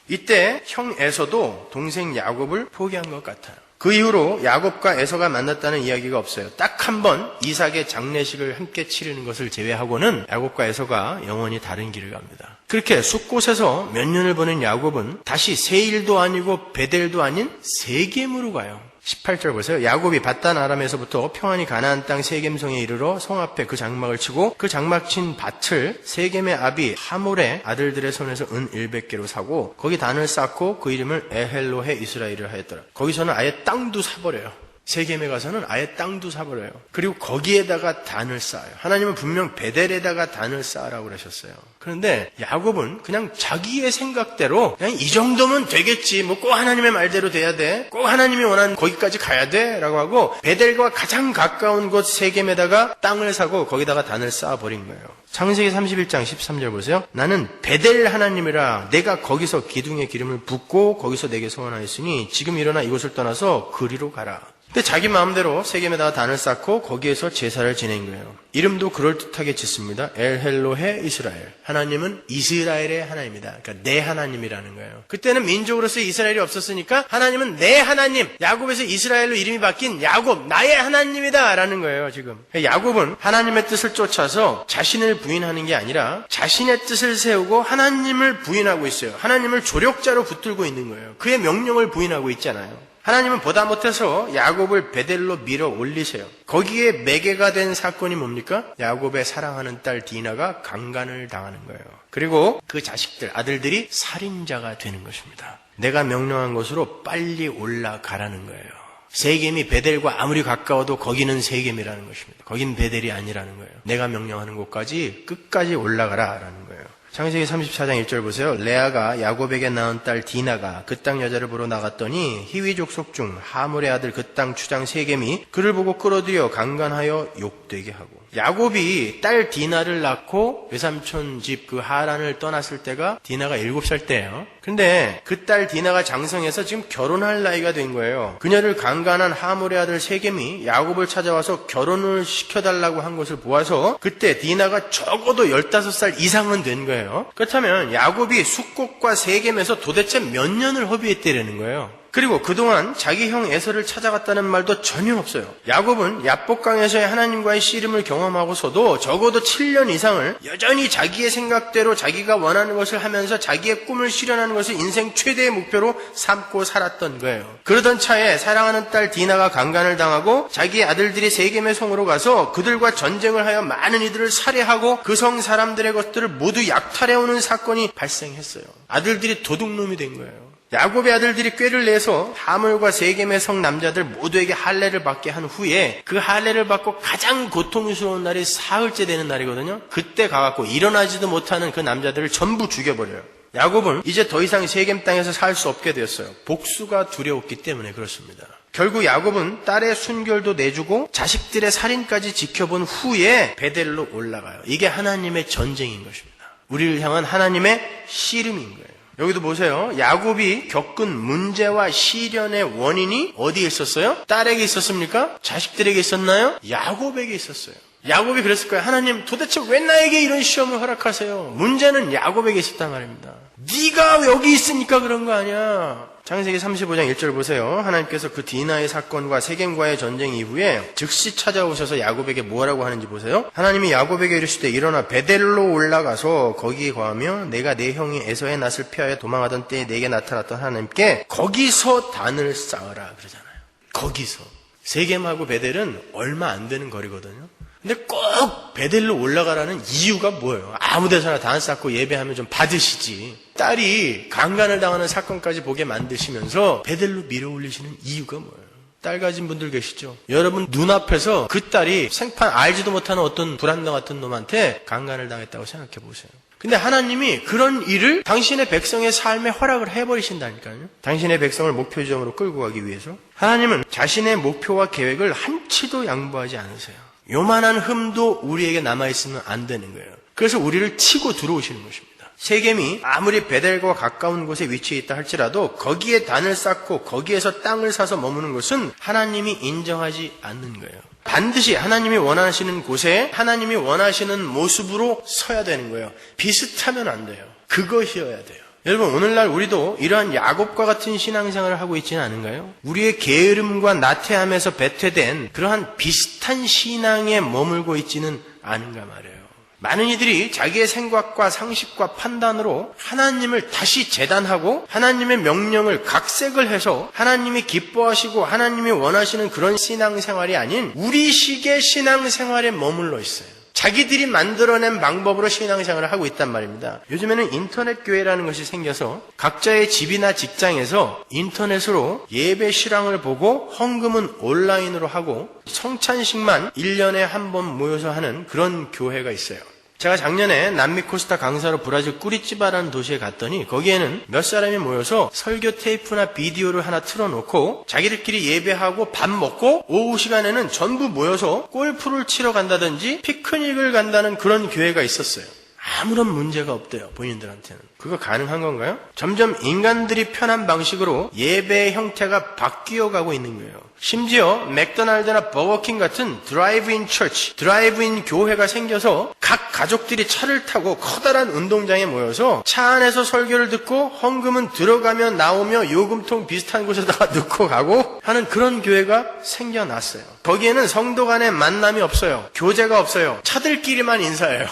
이때 형 에서도 동생 야곱을 포기한 것 같아요. 그 이후로 야곱과 에서가 만났다는 이야기가 없어요. 딱 한 번 이삭의 장례식을 함께 치르는 것을 제외하고는 야곱과 에서가 영원히 다른 길을 갑니다. 그렇게 숫곳에서 몇 년을 보낸 야곱은 다시 세일도 아니고 베델도 아닌 세겜으로 가요. 18절 보세요. 야곱이 밧단 아람에서부터 평안히 가나안 땅 세겜성에 이르러 성 앞에 그 장막을 치고 그 장막 친 밭을 세겜의 아비 하몰의 아들들의 손에서 은 100개로 사고 거기 단을 쌓고 그 이름을 에헬로헤 이스라엘을 하였더라. 거기서는 아예 땅도 사버려요. 세겜에 가서는 아예 땅도 사버려요. 그리고 거기에다가 단을 쌓아요. 하나님은 분명 베델에다가 단을 쌓으라고 그러셨어요. 그런데 야곱은 그냥 자기의 생각대로 그냥 이 정도면 되겠지. 뭐 꼭 하나님의 말대로 돼야 돼. 꼭 하나님이 원하는 거기까지 가야 돼. 라고 하고 베델과 가장 가까운 곳 세겜에다가 땅을 사고 거기다가 단을 쌓아버린 거예요. 창세기 31장 13절 보세요. 나는 베델 하나님이라 내가 거기서 기둥에 기름을 붓고 거기서 내게 소원하였으니 지금 일어나 이곳을 떠나서 그리로 가라. 근데 자기 마음대로 세겜에다가 단을 쌓고 거기에서 제사를 지낸 거예요. 이름도 그럴듯하게 짓습니다. 엘헬로헤 이스라엘. 하나님은 이스라엘의 하나님이다. 그러니까 내 하나님이라는 거예요. 그때는 민족으로서 이스라엘이 없었으니까 하나님은 내 하나님. 야곱에서 이스라엘로 이름이 바뀐 야곱, 나의 하나님이다 라는 거예요. 지금 야곱은 하나님의 뜻을 쫓아서 자신을 부인하는 게 아니라 자신의 뜻을 세우고 하나님을 부인하고 있어요. 하나님을 조력자로 붙들고 있는 거예요. 그의 명령을 부인하고 있잖아요. 하나님은 보다 못해서 야곱을 베델로 밀어 올리세요. 거기에 매개가 된 사건이 뭡니까? 야곱의 사랑하는 딸 디나가 강간을 당하는 거예요. 그리고 그 자식들, 아들들이 살인자가 되는 것입니다. 내가 명령한 곳으로 빨리 올라가라는 거예요. 세겜이 베델과 아무리 가까워도 거기는 세겜이라는 것입니다. 거긴 베델이 아니라는 거예요. 내가 명령하는 곳까지 끝까지 올라가라라는 거예요. 창세기 34장 1절 보세요. 레아가 야곱에게 낳은 딸 디나가 그 땅 여자를 보러 나갔더니 히위 족속 중 하몰의 아들 그 땅 추장 세겜이 그를 보고 끌어들여 강간하여 욕되게 하고. 야곱이 딸 디나를 낳고 외삼촌 집 그 하란을 떠났을 때가 디나가 7살 때예요. 근데 그 딸 디나가 장성해서 지금 결혼할 나이가 된 거예요. 그녀를 강간한 하몰의 아들 세겜이 야곱을 찾아와서 결혼을 시켜달라고 한 것을 보아서 그때 디나가 적어도 15살 이상은 된 거예요. 그렇다면 야곱이 숫곳과 세겜에서 도대체 몇 년을 허비했대라는 거예요. 그리고 그동안 자기 형 에서를 찾아갔다는 말도 전혀 없어요. 야곱은 야복강에서의 하나님과의 씨름을 경험하고서도 적어도 7년 이상을 여전히 자기의 생각대로 자기가 원하는 것을 하면서 자기의 꿈을 실현하는 것을 인생 최대의 목표로 삼고 살았던 거예요. 그러던 차에 사랑하는 딸 디나가 강간을 당하고 자기의 아들들이 세겜의 성으로 가서 그들과 전쟁을 하여 많은 이들을 살해하고 그 성 사람들의 것들을 모두 약탈해오는 사건이 발생했어요. 아들들이 도둑놈이 된 거예요. 야곱의 아들들이 꾀를 내서 하몰과 세겜의 성 남자들 모두에게 할례를 받게 한 후에 그 할례를 받고 가장 고통스러운 날이 사흘째 되는 날이거든요. 그때 가갖고 일어나지도 못하는 그 남자들을 전부 죽여버려요. 야곱은 이제 더 이상 세겜 땅에서 살 수 없게 되었어요. 복수가 두려웠기 때문에 그렇습니다. 결국 야곱은 딸의 순결도 내주고 자식들의 살인까지 지켜본 후에 베델로 올라가요. 이게 하나님의 전쟁인 것입니다. 우리를 향한 하나님의 씨름인 거예요. 여기도 보세요. 야곱이 겪은 문제와 시련의 원인이 어디에 있었어요? 딸에게 있었습니까? 자식들에게 있었나요? 야곱에게 있었어요. 야곱이 그랬을 거예요. 하나님 도대체 왜 나에게 이런 시험을 허락하세요? 문제는 야곱에게 있었단 말입니다. 네가 여기 있으니까 그런 거 아니야. 창세기 35장 1절 보세요. 하나님께서 그 디나의 사건과 세겜과의 전쟁 이후에 즉시 찾아오셔서 야곱에게 뭐라고 하는지 보세요. 하나님이 야곱에게 이르시되 일어나 베델로 올라가서 거기에 거하며 내가 내 형이 에서의 낫을 피하여 도망하던 때에 내게 나타났던 하나님께 거기서 단을 쌓으라 그러잖아요. 거기서. 세겜하고 베델은 얼마 안 되는 거리거든요. 근데 꼭 베델로 올라가라는 이유가 뭐예요? 아무 데서나 단 쌓고 예배하면 좀 받으시지. 딸이 강간을 당하는 사건까지 보게 만드시면서 베델로 밀어 올리시는 이유가 뭐예요? 딸 가진 분들 계시죠? 여러분 눈앞에서 그 딸이 생판 알지도 못하는 어떤 불안나 같은 놈한테 강간을 당했다고 생각해 보세요. 근데 하나님이 그런 일을 당신의 백성의 삶에 허락을 해버리신다니까요. 당신의 백성을 목표 지점으로 끌고 가기 위해서. 하나님은 자신의 목표와 계획을 한치도 양보하지 않으세요. 요만한 흠도 우리에게 남아있으면 안 되는 거예요. 그래서 우리를 치고 들어오시는 것입니다. 세겜이 아무리 베델과 가까운 곳에 위치해 있다 할지라도 거기에 단을 쌓고 거기에서 땅을 사서 머무는 것은 하나님이 인정하지 않는 거예요. 반드시 하나님이 원하시는 곳에 하나님이 원하시는 모습으로 서야 되는 거예요. 비슷하면 안 돼요. 그것이어야 돼요. 여러분 오늘날 우리도 이러한 야곱과 같은 신앙생활을 하고 있지는 않은가요? 우리의 게으름과 나태함에서 배퇴된 그러한 비슷한 신앙에 머물고 있지는 않은가 말이에요. 많은 이들이 자기의 생각과 상식과 판단으로 하나님을 다시 재단하고 하나님의 명령을 각색을 해서 하나님이 기뻐하시고 하나님이 원하시는 그런 신앙생활이 아닌 우리식의 신앙생활에 머물러 있어요. 자기들이 만들어낸 방법으로 신앙생활을 하고 있단 말입니다. 요즘에는 인터넷 교회라는 것이 생겨서 각자의 집이나 직장에서 인터넷으로 예배 실황을 보고 헌금은 온라인으로 하고 성찬식만 1년에 한 번 모여서 하는 그런 교회가 있어요. 제가 작년에 남미 코스타 강사로 브라질 꾸리찌바라는 도시에 갔더니 거기에는 몇 사람이 모여서 설교 테이프나 비디오를 하나 틀어놓고 자기들끼리 예배하고 밥 먹고 오후 시간에는 전부 모여서 골프를 치러 간다든지 피크닉을 간다는 그런 교회가 있었어요. 아무런 문제가 없대요. 본인들한테는. 그거 가능한 건가요? 점점 인간들이 편한 방식으로 예배의 형태가 바뀌어가고 있는 거예요. 심지어 맥도날드나 버거킹 같은 드라이브인 처치, 드라이브인 교회가 생겨서 각 가족들이 차를 타고 커다란 운동장에 모여서 차 안에서 설교를 듣고 헌금은 들어가며 나오며 요금통 비슷한 곳에다가 넣고 가고 하는 그런 교회가 생겨났어요. 거기에는 성도 간의 만남이 없어요. 교제가 없어요. 차들끼리만 인사해요.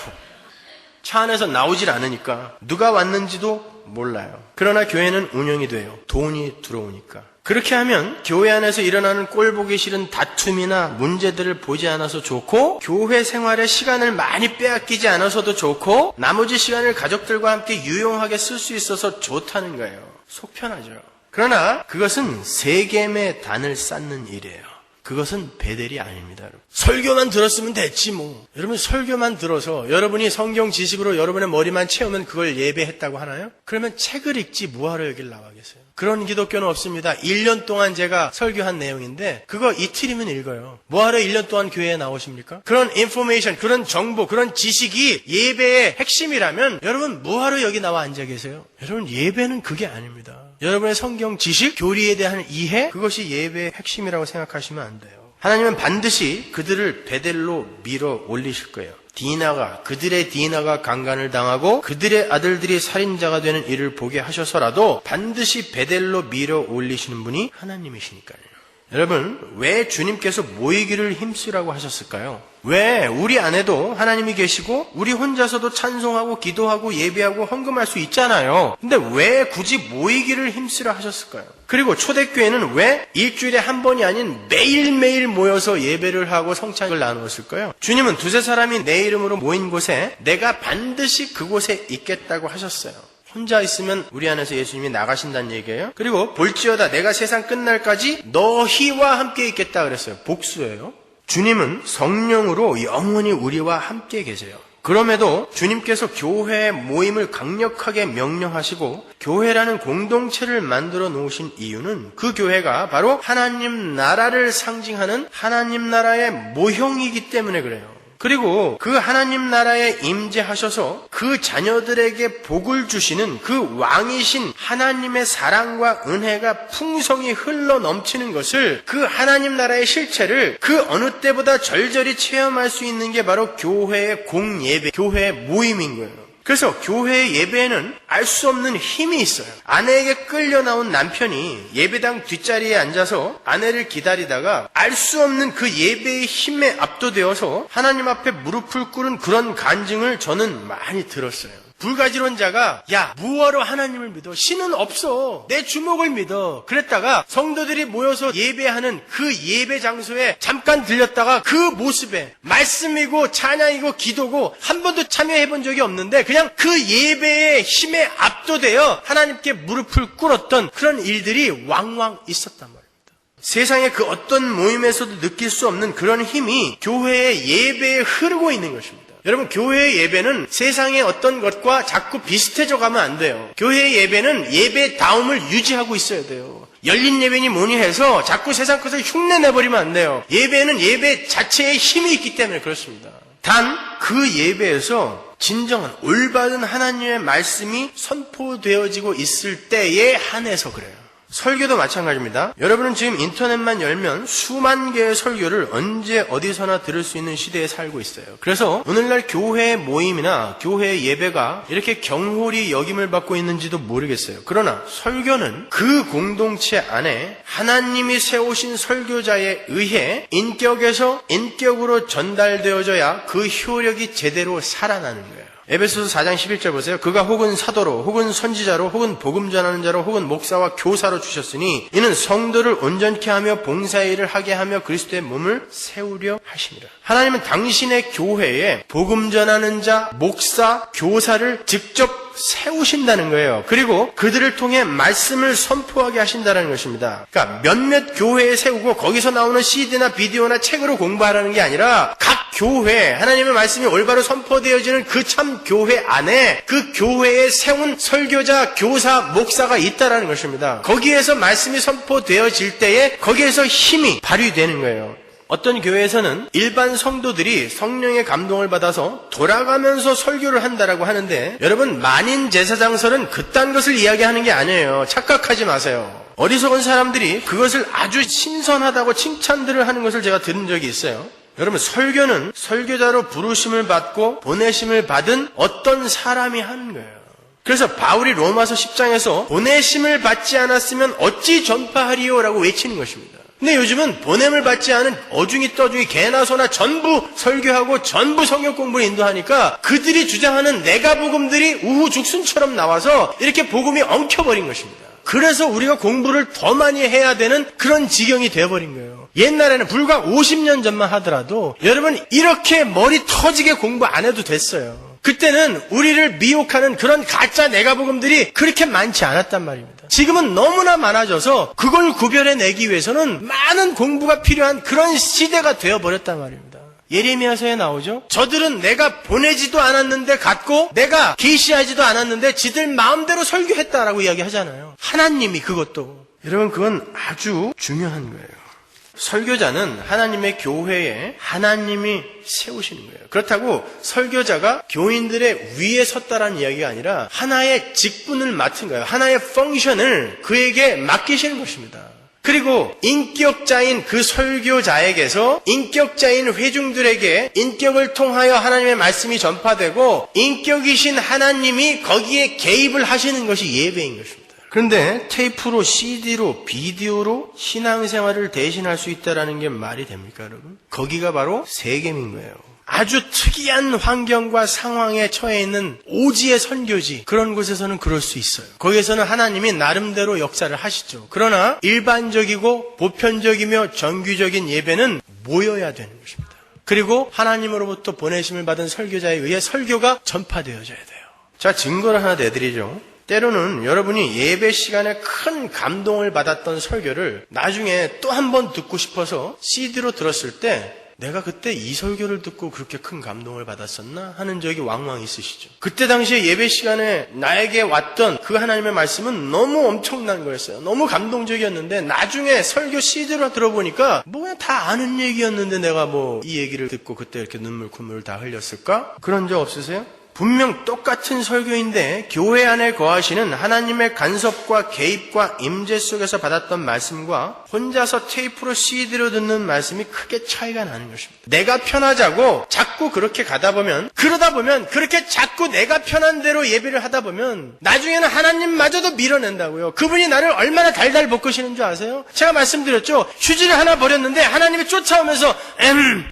차 안에서 나오질 않으니까 누가 왔는지도 몰라요. 그러나 교회는 운영이 돼요. 돈이 들어오니까. 그렇게 하면 교회 안에서 일어나는 꼴 보기 싫은 다툼이나 문제들을 보지 않아서 좋고 교회 생활에 시간을 많이 빼앗기지 않아서도 좋고 나머지 시간을 가족들과 함께 유용하게 쓸 수 있어서 좋다는 거예요. 속 편하죠. 그러나 그것은 세겜의 단을 쌓는 일이에요. 그것은 베델이 아닙니다. 여러분. 설교만 들었으면 됐지 뭐. 여러분 설교만 들어서 여러분이 성경 지식으로 여러분의 머리만 채우면 그걸 예배했다고 하나요? 그러면 책을 읽지 뭐하러 여길 나와 계세요? 그런 기독교는 없습니다. 1년 동안 제가 설교한 내용인데 그거 이틀이면 읽어요. 뭐하러 1년 동안 교회에 나오십니까? 그런 인포메이션, 그런 정보, 그런 지식이 예배의 핵심이라면 여러분 뭐하러 여기 나와 앉아 계세요? 여러분 예배는 그게 아닙니다. 여러분의 성경 지식, 교리에 대한 이해, 그것이 예배의 핵심이라고 생각하시면 안 돼요. 하나님은 반드시 그들을 베델로 밀어 올리실 거예요. 그들의 디나가 강간을 당하고 그들의 아들들이 살인자가 되는 일을 보게 하셔서라도 반드시 베델로 밀어 올리시는 분이 하나님이시니까요. 여러분, 왜 주님께서 모이기를 힘쓰라고 하셨을까요? 왜 우리 안에도 하나님이 계시고 우리 혼자서도 찬송하고 기도하고 예배하고 헌금할 수 있잖아요. 근데 왜 굳이 모이기를 힘쓰라 하셨을까요? 그리고 초대교회는 왜 일주일에 한 번이 아닌 매일매일 모여서 예배를 하고 성찬을 나누었을까요? 주님은 두세 사람이 내 이름으로 모인 곳에 내가 반드시 그곳에 있겠다고 하셨어요. 혼자 있으면 우리 안에서 예수님이 나가신다는 얘기예요. 그리고 볼지어다 내가 세상 끝날까지 너희와 함께 있겠다 그랬어요. 복수예요. 주님은 성령으로 영원히 우리와 함께 계세요. 그럼에도 주님께서 교회의 모임을 강력하게 명령하시고 교회라는 공동체를 만들어 놓으신 이유는 그 교회가 바로 하나님 나라를 상징하는 하나님 나라의 모형이기 때문에 그래요. 그리고 그 하나님 나라에 임재하셔서 그 자녀들에게 복을 주시는 그 왕이신 하나님의 사랑과 은혜가 풍성히 흘러 넘치는 것을, 그 하나님 나라의 실체를 그 어느 때보다 절절히 체험할 수 있는 게 바로 교회의 공예배, 교회의 모임인 거예요. 그래서 교회의 예배에는 알 수 없는 힘이 있어요. 아내에게 끌려 나온 남편이 예배당 뒷자리에 앉아서 아내를 기다리다가 알 수 없는 그 예배의 힘에 압도되어서 하나님 앞에 무릎을 꿇은 그런 간증을 저는 많이 들었어요. 불가지론자가 야, 무엇으로 하나님을 믿어? 신은 없어. 내 주먹을 믿어. 그랬다가 성도들이 모여서 예배하는 그 예배 장소에 잠깐 들렸다가 그 모습에 말씀이고 찬양이고 기도고 한 번도 참여해 본 적이 없는데 그냥 그 예배의 힘에 압도되어 하나님께 무릎을 꿇었던 그런 일들이 왕왕 있었단 말입니다. 세상의 그 어떤 모임에서도 느낄 수 없는 그런 힘이 교회의 예배에 흐르고 있는 것입니다. 여러분, 교회의 예배는 세상의 어떤 것과 자꾸 비슷해져 가면 안 돼요. 교회의 예배는 예배다움을 유지하고 있어야 돼요. 열린 예배니 뭐니 해서 자꾸 세상 것을 흉내내버리면 안 돼요. 예배는 예배 자체에 힘이 있기 때문에 그렇습니다. 단 그 예배에서 진정한 올바른 하나님의 말씀이 선포되어지고 있을 때에 한해서 그래요. 설교도 마찬가지입니다. 여러분은 지금 인터넷만 열면 수만 개의 설교를 언제 어디서나 들을 수 있는 시대에 살고 있어요. 그래서 오늘날 교회 모임이나 교회 예배가 이렇게 경홀히 여김을 받고 있는지도 모르겠어요. 그러나 설교는 그 공동체 안에 하나님이 세우신 설교자에 의해 인격에서 인격으로 전달되어져야 그 효력이 제대로 살아나는 거예요. 에베소서 4장 11절 보세요. 그가 혹은 사도로 혹은 선지자로 혹은 복음 전하는 자로 혹은 목사와 교사로 주셨으니 이는 성도를 온전케 하며 봉사의 일을 하게 하며 그리스도의 몸을 세우려 하심이라. 하나님은 당신의 교회에 복음 전하는 자, 목사, 교사를 직접 세우신다는 거예요. 그리고 그들을 통해 말씀을 선포하게 하신다는 것입니다. 그러니까 몇몇 교회에 세우고 거기서 나오는 CD나 비디오나 책으로 공부하라는 게 아니라 각 교회, 하나님의 말씀이 올바로 선포되어지는 그 참 교회 안에 그 교회에 세운 설교자, 교사, 목사가 있다는 것입니다. 거기에서 말씀이 선포되어질 때에 거기에서 힘이 발휘되는 거예요. 어떤 교회에서는 일반 성도들이 성령의 감동을 받아서 돌아가면서 설교를 한다라고 하는데, 여러분, 만인 제사장설은 그딴 것을 이야기하는 게 아니에요. 착각하지 마세요. 어리석은 사람들이 그것을 아주 신선하다고 칭찬들을 하는 것을 제가 들은 적이 있어요. 여러분, 설교는 설교자로 부르심을 받고 보내심을 받은 어떤 사람이 하는 거예요. 그래서 바울이 로마서 10장에서 보내심을 받지 않았으면 어찌 전파하리요라고 외치는 것입니다. 근데 요즘은 보냄을 받지 않은 어중이 떠중이 개나 소나 전부 설교하고 전부 성경 공부를 인도하니까 그들이 주장하는 내가복음들이 우후죽순처럼 나와서 이렇게 복음이 엉켜버린 것입니다. 그래서 우리가 공부를 더 많이 해야 되는 그런 지경이 되어버린 거예요. 옛날에는 불과 50년 전만 하더라도 여러분 이렇게 머리 터지게 공부 안 해도 됐어요. 그때는 우리를 미혹하는 그런 가짜 내가복음들이 그렇게 많지 않았단 말입니다. 지금은 너무나 많아져서 그걸 구별해내기 위해서는 많은 공부가 필요한 그런 시대가 되어버렸단 말입니다. 예레미야서에 나오죠. 저들은 내가 보내지도 않았는데 갔고 내가 계시하지도 않았는데 지들 마음대로 설교했다라고 이야기하잖아요. 하나님이 그것도. 여러분, 그건 아주 중요한 거예요. 설교자는 하나님의 교회에 하나님이 세우시는 거예요. 그렇다고 설교자가 교인들의 위에 섰다라는 이야기가 아니라 하나의 직분을 맡은 거예요. 하나의 펑션을 그에게 맡기시는 것입니다. 그리고 인격자인 그 설교자에게서 인격자인 회중들에게 인격을 통하여 하나님의 말씀이 전파되고 인격이신 하나님이 거기에 개입을 하시는 것이 예배인 것입니다. 그런데 테이프로, CD로, 비디오로 신앙생활을 대신할 수 있다는 게 말이 됩니까, 여러분? 거기가 바로 세겜인 거예요. 아주 특이한 환경과 상황에 처해 있는 오지의 선교지, 그런 곳에서는 그럴 수 있어요. 거기에서는 하나님이 나름대로 역사를 하시죠. 그러나 일반적이고 보편적이며 정규적인 예배는 모여야 되는 것입니다. 그리고 하나님으로부터 보내심을 받은 설교자에 의해 설교가 전파되어져야 돼요. 자, 증거를 하나 내드리죠. 때로는 여러분이 예배 시간에 큰 감동을 받았던 설교를 나중에 또 한 번 듣고 싶어서 CD로 들었을 때 내가 그때 이 설교를 듣고 그렇게 큰 감동을 받았었나 하는 적이 왕왕 있으시죠. 그때 당시에 예배 시간에 나에게 왔던 그 하나님의 말씀은 너무 엄청난 거였어요. 너무 감동적이었는데 나중에 설교 CD로 들어보니까 뭐야 다 아는 얘기였는데 내가 뭐 이 얘기를 듣고 그때 이렇게 눈물 콧물을 다 흘렸을까? 그런 적 없으세요? 분명 똑같은 설교인데 교회 안에 거하시는 하나님의 간섭과 개입과 임재 속에서 받았던 말씀과 혼자서 테이프로 CD로 듣는 말씀이 크게 차이가 나는 것입니다. 내가 편하자고 자꾸 그렇게 그러다 보면 그렇게 자꾸 내가 편한 대로 예배를 하다 보면 나중에는 하나님마저도 밀어낸다고요. 그분이 나를 얼마나 달달 볶으시는 줄 아세요? 제가 말씀드렸죠. 휴지를 하나 버렸는데 하나님이 쫓아오면서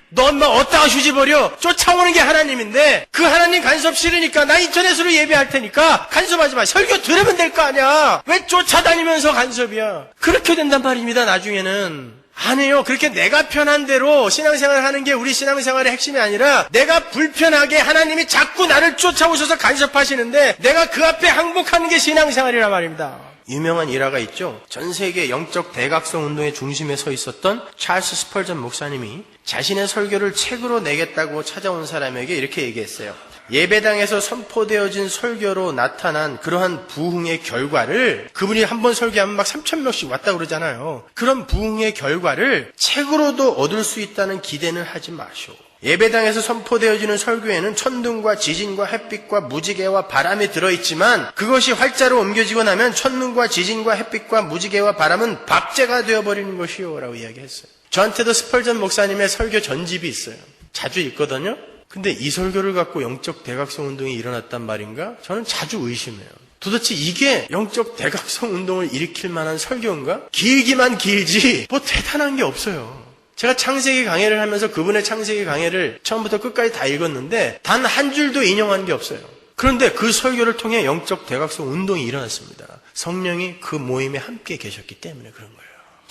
너 어디다가 휴지 버려? 쫓아오는 게 하나님인데 그 하나님 간섭 싫으니까 나 인터넷으로 예배할 테니까 간섭하지 마. 설교 들으면 될 거 아니야. 왜 쫓아다니면서 간섭이야? 그렇게 된단 말입니다. 나중에는. 아니에요. 그렇게 내가 편한 대로 신앙생활을 하는 게 우리 신앙생활의 핵심이 아니라 내가 불편하게 하나님이 자꾸 나를 쫓아오셔서 간섭하시는데 내가 그 앞에 항복하는 게 신앙생활이란 말입니다. 유명한 일화가 있죠. 전 세계 영적 대각성 운동의 중심에 서 있었던 찰스 스펄전 목사님이 자신의 설교를 책으로 내겠다고 찾아온 사람에게 이렇게 얘기했어요. 예배당에서 선포되어진 설교로 나타난 그러한 부흥의 결과를 그분이 한 번 설교하면 막 3,000명씩 왔다 그러잖아요. 그런 부흥의 결과를 책으로도 얻을 수 있다는 기대는 하지 마시오. 예배당에서 선포되어지는 설교에는 천둥과 지진과 햇빛과 무지개와 바람이 들어있지만 그것이 활자로 옮겨지고 나면 천둥과 지진과 햇빛과 무지개와 바람은 박제가 되어버리는 것이요 라고 이야기했어요. 저한테도 스펄전 목사님의 설교 전집이 있어요. 자주 읽거든요. 근데 이 설교를 갖고 영적 대각성 운동이 일어났단 말인가? 저는 자주 의심해요. 도대체 이게 영적 대각성 운동을 일으킬 만한 설교인가? 길기만 길지 뭐 대단한 게 없어요. 제가 창세기 강해를 하면서 그분의 창세기 강해를 처음부터 끝까지 다 읽었는데 단 한 줄도 인용한 게 없어요. 그런데 그 설교를 통해 영적 대각성 운동이 일어났습니다. 성령이 그 모임에 함께 계셨기 때문에 그런 거예요.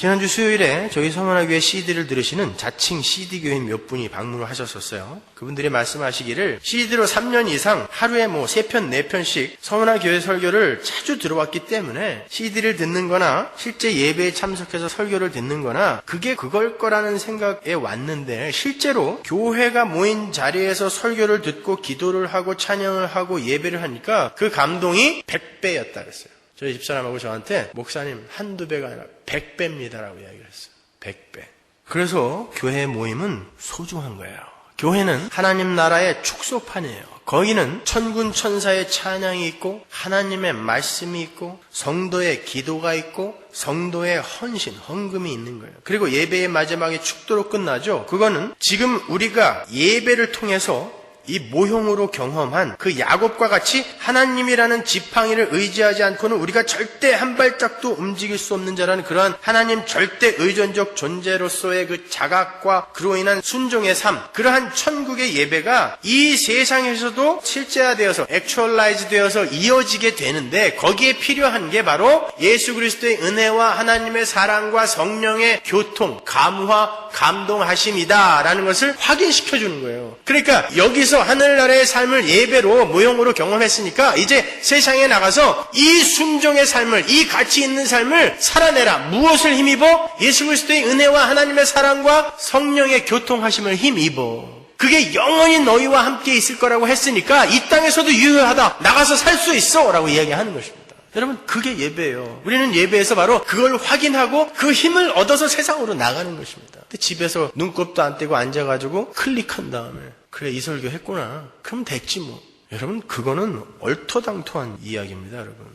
지난주 수요일에 저희 서문화교회 CD를 들으시는 자칭 CD교인 몇 분이 방문을 하셨었어요. 그분들이 말씀하시기를 CD로 3년 이상 하루에 3편, 4편씩 서문화교회 설교를 자주 들어왔기 때문에 CD를 듣는 거나 실제 예배에 참석해서 설교를 듣는 거나 그게 그걸 거라는 생각에 왔는데 실제로 교회가 모인 자리에서 설교를 듣고 기도를 하고 찬양을 하고 예배를 하니까 그 감동이 100배였다 그랬어요. 저희 집사람하고 저한테 목사님 한두 배가 아니라 100배입니다라고 이야기를 했어요. 100배. 그래서 교회 모임은 소중한 거예요. 교회는 하나님 나라의 축소판이에요. 거기는 천군 천사의 찬양이 있고 하나님의 말씀이 있고 성도의 기도가 있고 성도의 헌신, 헌금이 있는 거예요. 그리고 예배의 마지막에 축도로 끝나죠. 그거는 지금 우리가 예배를 통해서 이 모형으로 경험한 그 야곱과 같이 하나님이라는 지팡이를 의지하지 않고는 우리가 절대 한 발짝도 움직일 수 없는 자라는 그러한 하나님 절대 의존적 존재로서의 그 자각과 그로 인한 순종의 삶, 그러한 천국의 예배가 이 세상에서도 실제화되어서 액츄얼라이즈 되어서 이어지게 되는데 거기에 필요한 게 바로 예수 그리스도의 은혜와 하나님의 사랑과 성령의 교통, 감화, 감동하심이다라는 것을 확인시켜주는 거예요. 그러니까 여기서 하늘나라의 삶을 예배로 모형으로 경험했으니까 이제 세상에 나가서 이 순종의 삶을, 이 가치 있는 삶을 살아내라. 무엇을 힘입어? 예수 그리스도의 은혜와 하나님의 사랑과 성령의 교통하심을 힘입어. 그게 영원히 너희와 함께 있을 거라고 했으니까 이 땅에서도 유효하다. 나가서 살 수 있어 라고 이야기하는 것입니다. 여러분, 그게 예배예요. 우리는 예배에서 바로 그걸 확인하고 그 힘을 얻어서 세상으로 나가는 것입니다. 근데 집에서 눈곱도 안 떼고 앉아가지고 클릭한 다음에 그래, 이 설교 했구나. 그럼 됐지 뭐. 여러분, 그거는 얼토당토한 이야기입니다, 여러분.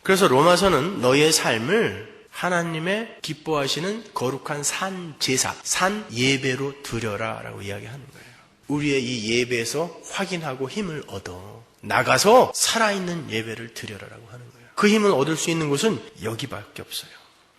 그래서 로마서는 너희의 삶을 하나님의 기뻐하시는 거룩한 산 제사, 산 예배로 드려라 라고 이야기하는 거예요. 우리의 이 예배에서 확인하고 힘을 얻어 나가서 살아있는 예배를 드려라라고 하는 거예요. 그 힘을 얻을 수 있는 곳은 여기밖에 없어요.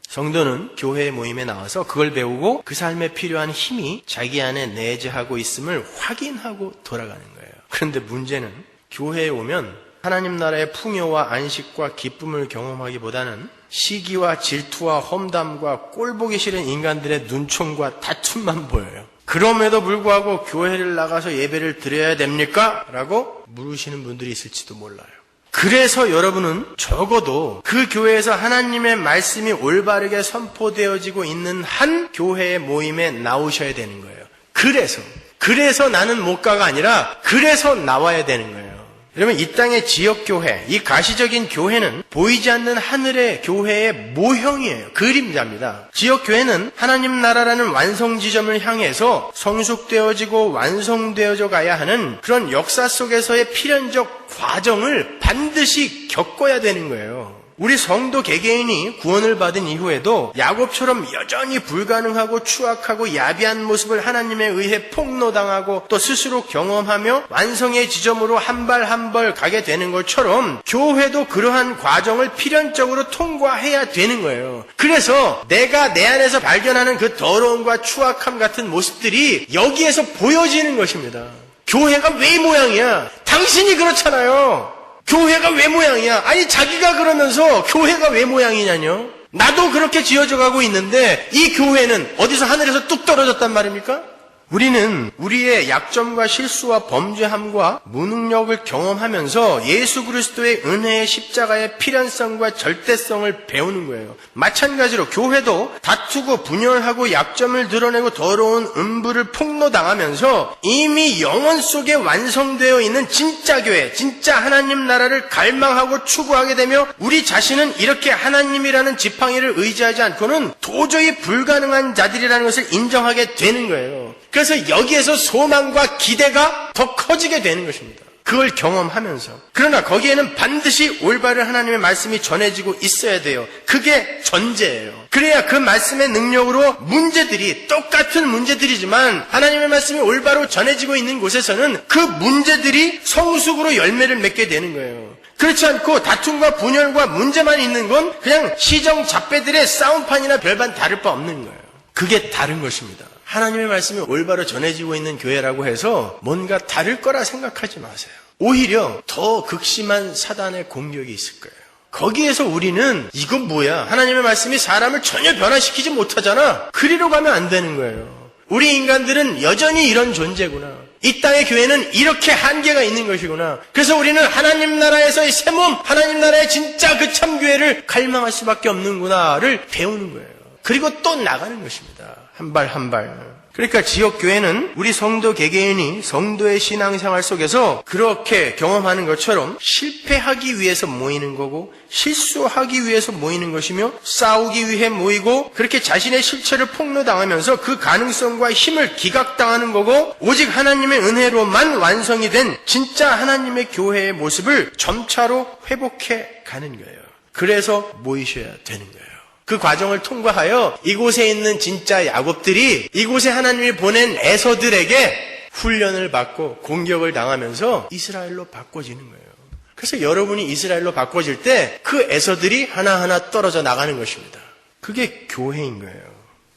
성도는 교회 모임에 나와서 그걸 배우고 그 삶에 필요한 힘이 자기 안에 내재하고 있음을 확인하고 돌아가는 거예요. 그런데 문제는 교회에 오면 하나님 나라의 풍요와 안식과 기쁨을 경험하기보다는 시기와 질투와 험담과 꼴보기 싫은 인간들의 눈총과 다툼만 보여요. 그럼에도 불구하고 교회를 나가서 예배를 드려야 됩니까? 라고 물으시는 분들이 있을지도 몰라요. 그래서 여러분은 적어도 그 교회에서 하나님의 말씀이 올바르게 선포되어지고 있는 한 교회의 모임에 나오셔야 되는 거예요. 그래서 나는 못 가가 아니라 그래서 나와야 되는 거예요. 여러분, 이 땅의 지역교회, 이 가시적인 교회는 보이지 않는 하늘의 교회의 모형이에요. 그림자입니다. 지역교회는 하나님 나라라는 완성 지점을 향해서 성숙되어지고 완성되어져 가야 하는 그런 역사 속에서의 필연적 과정을 반드시 겪어야 되는 거예요. 우리 성도 개개인이 구원을 받은 이후에도 야곱처럼 여전히 불가능하고 추악하고 야비한 모습을 하나님에 의해 폭로당하고 또 스스로 경험하며 완성의 지점으로 한 발 한 발 가게 되는 것처럼 교회도 그러한 과정을 필연적으로 통과해야 되는 거예요. 그래서 내가 내 안에서 발견하는 그 더러움과 추악함 같은 모습들이 여기에서 보여지는 것입니다. 교회가 왜 이 모양이야? 당신이 그렇잖아요. 교회가 왜 모양이야? 아니, 자기가 그러면서 교회가 왜 모양이냐뇨? 나도 그렇게 지어져 가고 있는데 이 교회는 어디서 하늘에서 뚝 떨어졌단 말입니까? 우리는 우리의 약점과 실수와 범죄함과 무능력을 경험하면서 예수 그리스도의 은혜의 십자가의 필연성과 절대성을 배우는 거예요. 마찬가지로 교회도 다투고 분열하고 약점을 드러내고 더러운 음부를 폭로당하면서 이미 영혼 속에 완성되어 있는 진짜 교회, 진짜 하나님 나라를 갈망하고 추구하게 되며 우리 자신은 이렇게 하나님이라는 지팡이를 의지하지 않고는 도저히 불가능한 자들이라는 것을 인정하게 되는 거예요. 그래서 여기에서 소망과 기대가 더 커지게 되는 것입니다. 그걸 경험하면서. 그러나 거기에는 반드시 올바른 하나님의 말씀이 전해지고 있어야 돼요. 그게 전제예요. 그래야 그 말씀의 능력으로 문제들이 똑같은 문제들이지만 하나님의 말씀이 올바로 전해지고 있는 곳에서는 그 문제들이 성숙으로 열매를 맺게 되는 거예요. 그렇지 않고 다툼과 분열과 문제만 있는 건 그냥 시정잡배들의 싸움판이나 별반 다를 바 없는 거예요. 그게 다른 것입니다. 하나님의 말씀이 올바로 전해지고 있는 교회라고 해서 뭔가 다를 거라 생각하지 마세요. 오히려 더 극심한 사단의 공격이 있을 거예요. 거기에서 우리는 이건 뭐야? 하나님의 말씀이 사람을 전혀 변화시키지 못하잖아. 그리로 가면 안 되는 거예요. 우리 인간들은 여전히 이런 존재구나. 이 땅의 교회는 이렇게 한계가 있는 것이구나. 그래서 우리는 하나님 나라에서의 새몸, 하나님 나라의 진짜 그 참교회를 갈망할 수밖에 없는구나를 배우는 거예요. 그리고 또 나가는 것입니다. 한 발 한 발. 그러니까 지역교회는 우리 성도 개개인이 성도의 신앙생활 속에서 그렇게 경험하는 것처럼 실패하기 위해서 모이는 거고 실수하기 위해서 모이는 것이며 싸우기 위해 모이고 그렇게 자신의 실체를 폭로당하면서 그 가능성과 힘을 기각당하는 거고 오직 하나님의 은혜로만 완성이 된 진짜 하나님의 교회의 모습을 점차로 회복해 가는 거예요. 그래서 모이셔야 되는 거예요. 그 과정을 통과하여 이곳에 있는 진짜 야곱들이 이곳에 하나님이 보낸 에서들에게 훈련을 받고 공격을 당하면서 이스라엘로 바꿔지는 거예요. 그래서 여러분이 이스라엘로 바꿔질 때 그 에서들이 하나하나 떨어져 나가는 것입니다. 그게 교회인 거예요.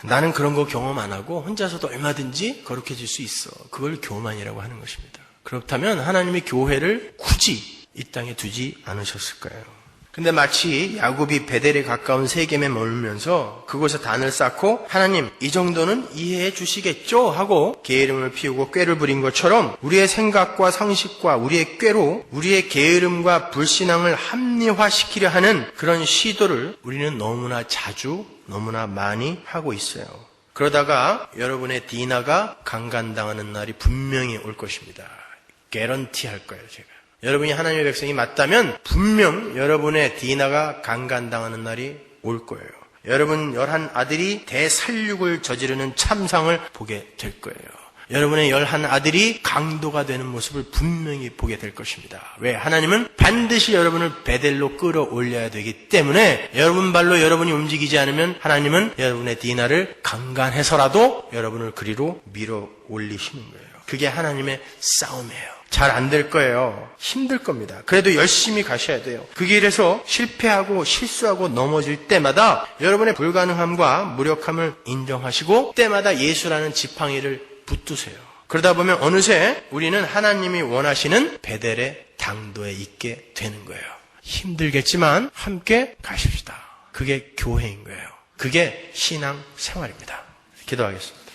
나는 그런 거 경험 안 하고 혼자서도 얼마든지 거룩해질 수 있어. 그걸 교만이라고 하는 것입니다. 그렇다면 하나님의 교회를 굳이 이 땅에 두지 않으셨을 거예요. 근데 마치 야곱이 베델에 가까운 세겜에 머물면서 그곳에 단을 쌓고 하나님 이 정도는 이해해 주시겠죠? 하고 게으름을 피우고 꾀를 부린 것처럼 우리의 생각과 상식과 우리의 꾀로 우리의 게으름과 불신앙을 합리화시키려 하는 그런 시도를 우리는 너무나 자주 너무나 많이 하고 있어요. 그러다가 여러분의 디나가 강간당하는 날이 분명히 올 것입니다. 개런티 할 거예요, 제가. 여러분이 하나님의 백성이 맞다면 분명 여러분의 디나가 강간당하는 날이 올 거예요. 여러분 11 아들이 대살육을 저지르는 참상을 보게 될 거예요. 여러분의 11 아들이 강도가 되는 모습을 분명히 보게 될 것입니다. 왜? 하나님은 반드시 여러분을 베델로 끌어올려야 되기 때문에 여러분 발로 여러분이 움직이지 않으면 하나님은 여러분의 디나를 강간해서라도 여러분을 그리로 밀어 올리시는 거예요. 그게 하나님의 싸움이에요. 잘 안 될 거예요. 힘들 겁니다. 그래도 열심히 가셔야 돼요. 그 길에서 실패하고 실수하고 넘어질 때마다 여러분의 불가능함과 무력함을 인정하시고 때마다 예수라는 지팡이를 붙드세요. 그러다 보면 어느새 우리는 하나님이 원하시는 베델의 당도에 있게 되는 거예요. 힘들겠지만 함께 가십시다. 그게 교회인 거예요. 그게 신앙 생활입니다. 기도하겠습니다.